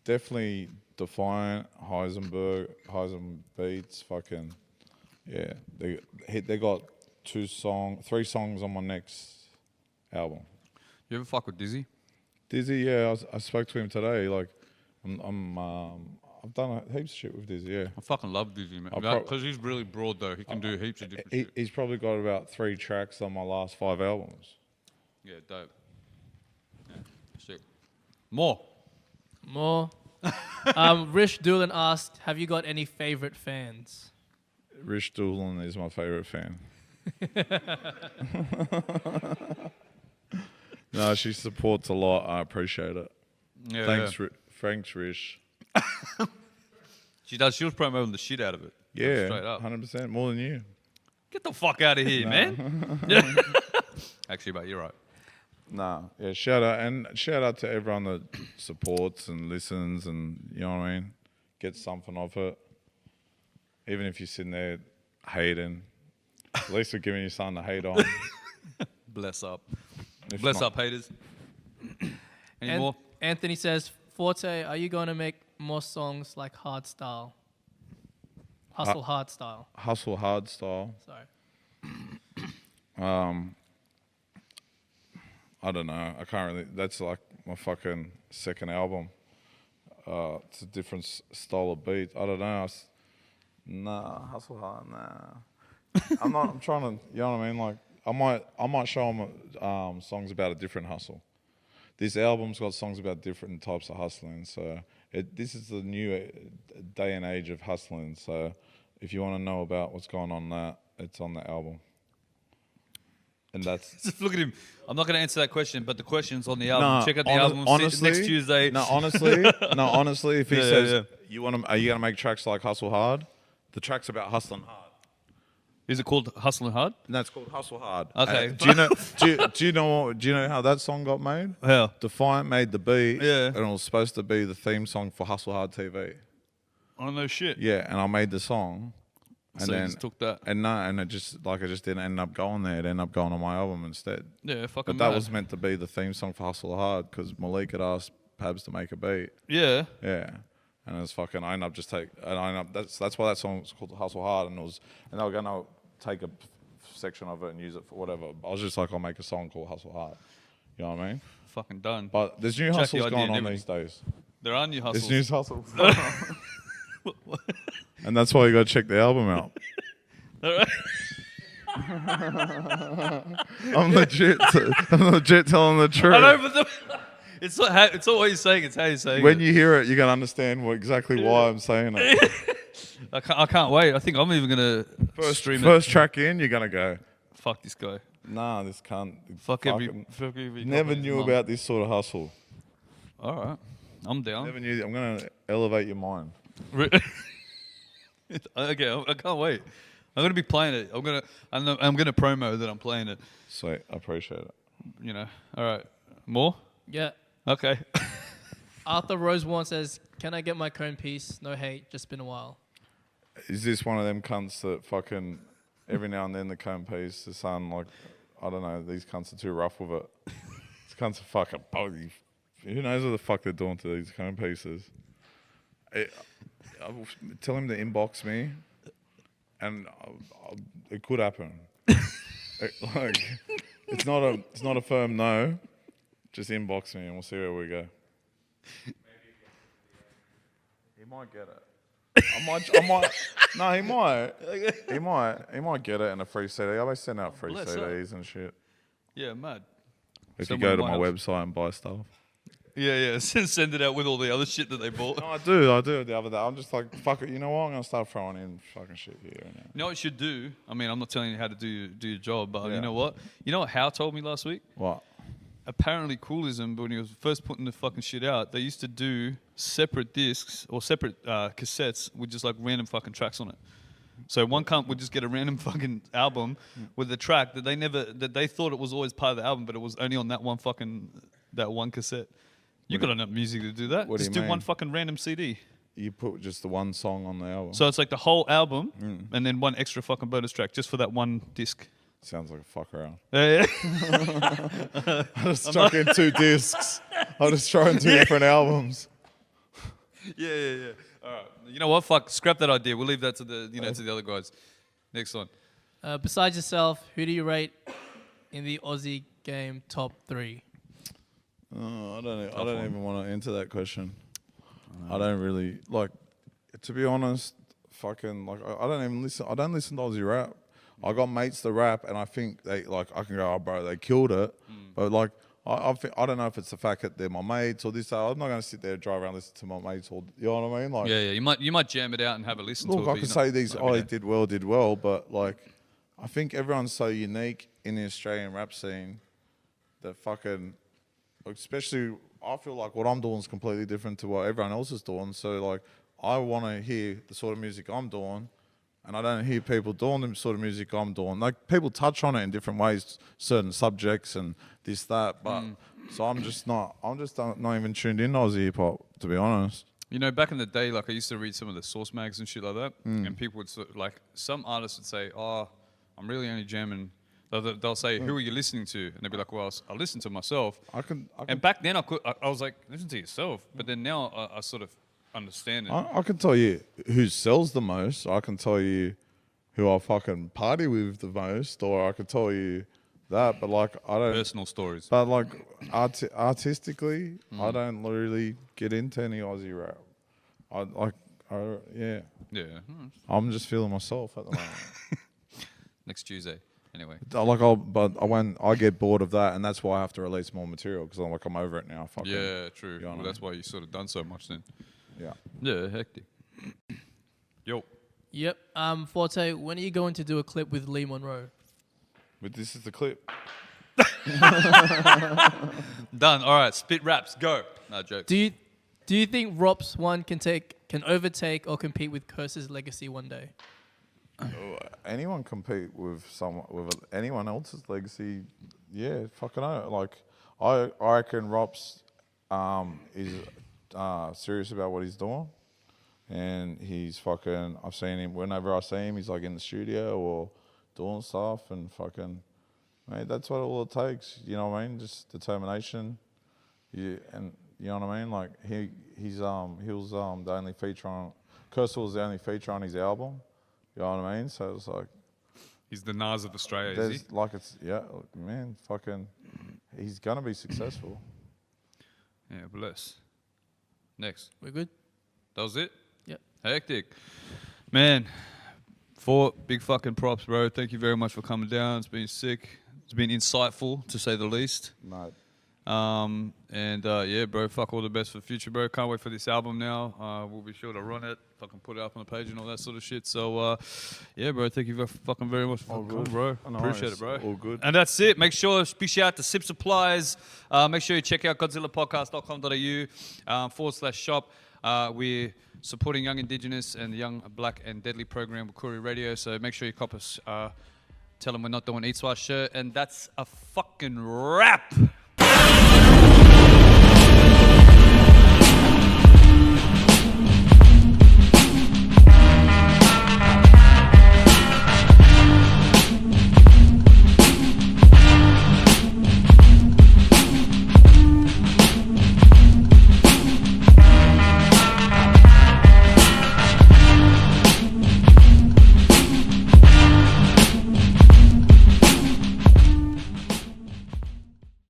definitely Defiant, Heisenberg Beats, fucking yeah. They got 3 songs on my next album. you ever fuck with Dizzy? Dizzy, yeah, I spoke to him today. Like, I've done heaps of shit with Dizzy, yeah. I fucking love Dizzy, man. I'll Because he's really broad though. He can do heaps of different shit. He's probably got about 3 tracks on my last 5 albums. Yeah, dope. Yeah, sick. More. Rish Doolan asked, have you got any favorite fans? Rich Doolin is my favourite fan. No, she supports a lot. I appreciate it. Yeah. Thanks, Rich. She does. She was promoting the shit out of it. Yeah, Straight up. 100% more than you. Get the fuck out of here, man. Actually, mate, you're right. Nah, yeah. Shout out to everyone that supports and listens, and you know what I mean. Get something off it. Even if you're sitting there hating, at least we're giving you something to hate on. Bless up. If Bless not- up, haters. Any more? Anthony says, Fortay, are you going to make more songs like Hard Style? Hustle Hard Style. Hustle hard style. Sorry. I don't know. I can't really. That's like my fucking second album. It's a different style of beat. I don't know. Nah, hustle hard. Nah. I'm trying to. You know what I mean? Like I might show them songs about a different hustle. This album's got songs about different types of hustling. So this is the new day and age of hustling. So if you want to know about what's going on that, it's on the album. And that's Just look at him. I'm not going to answer that question, but the question's on the album. No, Check out the album honestly, next Tuesday. No, honestly, if he Yeah, says yeah. are you gonna make tracks like Hustle Hard? The track's about hustling hard. Is it called Hustling Hard? And that's called Hustle Hard. Okay. Do you know how that song got made? How? Defiant made the beat, Yeah. and it was supposed to be the theme song for Hustle Hard TV. I don't know shit. Yeah, and I made the song, and So you then just took that. and it just didn't end up going there. It ended up going on my album instead. Yeah, fucking But that mad. was meant to be the theme song for Hustle Hard because Malik had asked Pabs to make a beat. Yeah. Yeah. And it was fucking. That's why that song was called Hustle Hard, and they were gonna take a section of it and use it for whatever. I was just like, I'll make a song called Hustle Hard. You know what I mean? Fucking done. But there's new Check the hustles idea going and on these everything. days. There are new hustles. There's new hustles. And that's why you got to check the album out. I'm legit telling the truth. I know, but it's not what you're saying. It's how you're saying When it. you hear it, you're gonna understand exactly why I'm saying it. I can't wait. I think I'm even gonna stream First track in, you're gonna go, it. Fuck this guy. nah, this can't. Fuck every Never company's knew mum. about this sort of hustle. All right, I'm down. Never knew. I'm gonna elevate your mind. Okay, I can't wait. I'm gonna be playing it. I'm gonna promo that I'm playing it. Sweet, I appreciate it. You know. All right. More. Yeah. Okay. Arthur Rosewarne says, can I get my cone piece? No hate, just been a while. Is this one of them cunts that fucking every now and then the cone piece is saying like, I don't know, these cunts are too rough with it. These cunts are fucking buggy. Who knows what the fuck they're doing to these cone pieces? I'll tell him to inbox me, and it could happen. It's not a firm no. Just inbox me and we'll see where we go. He might get it. No, he might. He might get it in a free CD. I always send out free Bless up. CDs and shit. Yeah, mad. If Someone you go to might my have- website and buy stuff. Yeah. Send it out with all the other shit that they bought. No, I do the other day. I'm just like, fuck it. You know what? I'm gonna start throwing in fucking shit here and there. You know what you should do? I mean, I'm not telling you how to do your job, but Yeah. you know what? You know what Hal told me last week? What? Apparently Coolism, when he was first putting the fucking shit out, they used to do separate discs or separate cassettes with just like random fucking tracks on it. So one cunt would just get a random fucking album with a track that they thought it was always part of the album, but it was only on that one cassette. You got enough music to do that. What do Just you do one mean? fucking random CD. You put just the one song on the album. So it's like the whole album and then one extra fucking bonus track just for that one disc. Sounds like a fuck around. Yeah. I just stuck in 2 discs. I just throw in 2 different albums. Yeah. All right. You know what? Fuck. Scrap that idea. We'll leave that to the to the other guys. Next one. Besides yourself, who do you rate in the Aussie game top 3? I don't even want to answer that question. I don't really like. To be honest, fucking like I don't even listen. I don't listen to Aussie rap. I got mates that rap, and I think they like. I can go, oh, bro, they killed it. But like, I don't know if it's the fact that they're my mates or this. I'm not going to sit there and drive around and listen to my mates. Or you know what I mean? Like, Yeah. You might jam it out and have a listen to it. look, I but could you're say not- these. not Oh, every he day. did well, but like, I think everyone's so unique in the Australian rap scene that fucking, especially, I feel like what I'm doing is completely different to what everyone else is doing. So like, I want to hear the sort of music I'm doing. And I don't hear people doing the sort of music I'm doing. Like, people touch on it in different ways, certain subjects and this, that. But so I'm just not even tuned in to Aussie hip hop, to be honest. You know, back in the day, like I used to read some of the source mags and shit like that, and people would like some artists would say, "Oh, I'm really only jamming." They'll say, "Who are you listening to?" And they'd be like, "Well, I listen to myself." I can And back then, I was like, "Listen to yourself," but then now I sort of understand it. I can tell you who sells the most. I can tell you who I fucking party with the most, or I can tell you that. But like, I don't. Personal stories. But like, artistically, I don't really get into any Aussie rap. Yeah. Yeah. I'm just feeling myself at the moment. Next Tuesday. Anyway. When I get bored of that, and that's why I have to release more material because I'm over it now. Fucking, Yeah, true. You know what I Well, that's why you sort of done so much then. yeah. Yeah, hectic. Yo. Yep. Fortay, when are you going to do a clip with Lee Monroe? But this is the clip. Done. All right. Spit raps. Go. No joke. Do you think Rops One can overtake or compete with Curse's legacy one day? Anyone compete with anyone else's legacy? Yeah, fucking know. Like, I reckon Rops is serious about what he's doing, and he's fucking. I've seen him whenever I see him. He's like in the studio or doing stuff, and fucking. Mate, that's what all it takes. You know what I mean? Just determination. And you know what I mean? Like he was the only feature on. Curse was the only feature on his album. You know what I mean? So it's like He's the Nas of Australia, is there's he? like man, fucking, he's gonna be successful. Yeah, bless. Next. We're good? That was it? Yep. Hectic. Man, Fort, big fucking props, bro. Thank you very much for coming down. It's been sick. It's been insightful, to say the least. No, Yeah, bro, fuck all the best for the future, bro. Can't wait for this album now. We'll be sure to run it, fucking put it up on the page and all that sort of shit. So, yeah, bro, thank you fucking very much for coming, bro. No Appreciate worries. it, bro. All good. And that's it. Make sure, big shout out to Sip Supplies. Make sure you check out godzillapodcast.com.au /shop. We're supporting young Indigenous and the young Black and Deadly program with Koori Radio. So make sure you cop us. Tell them we're not doing Eat Swash shirt. And that's a fucking wrap.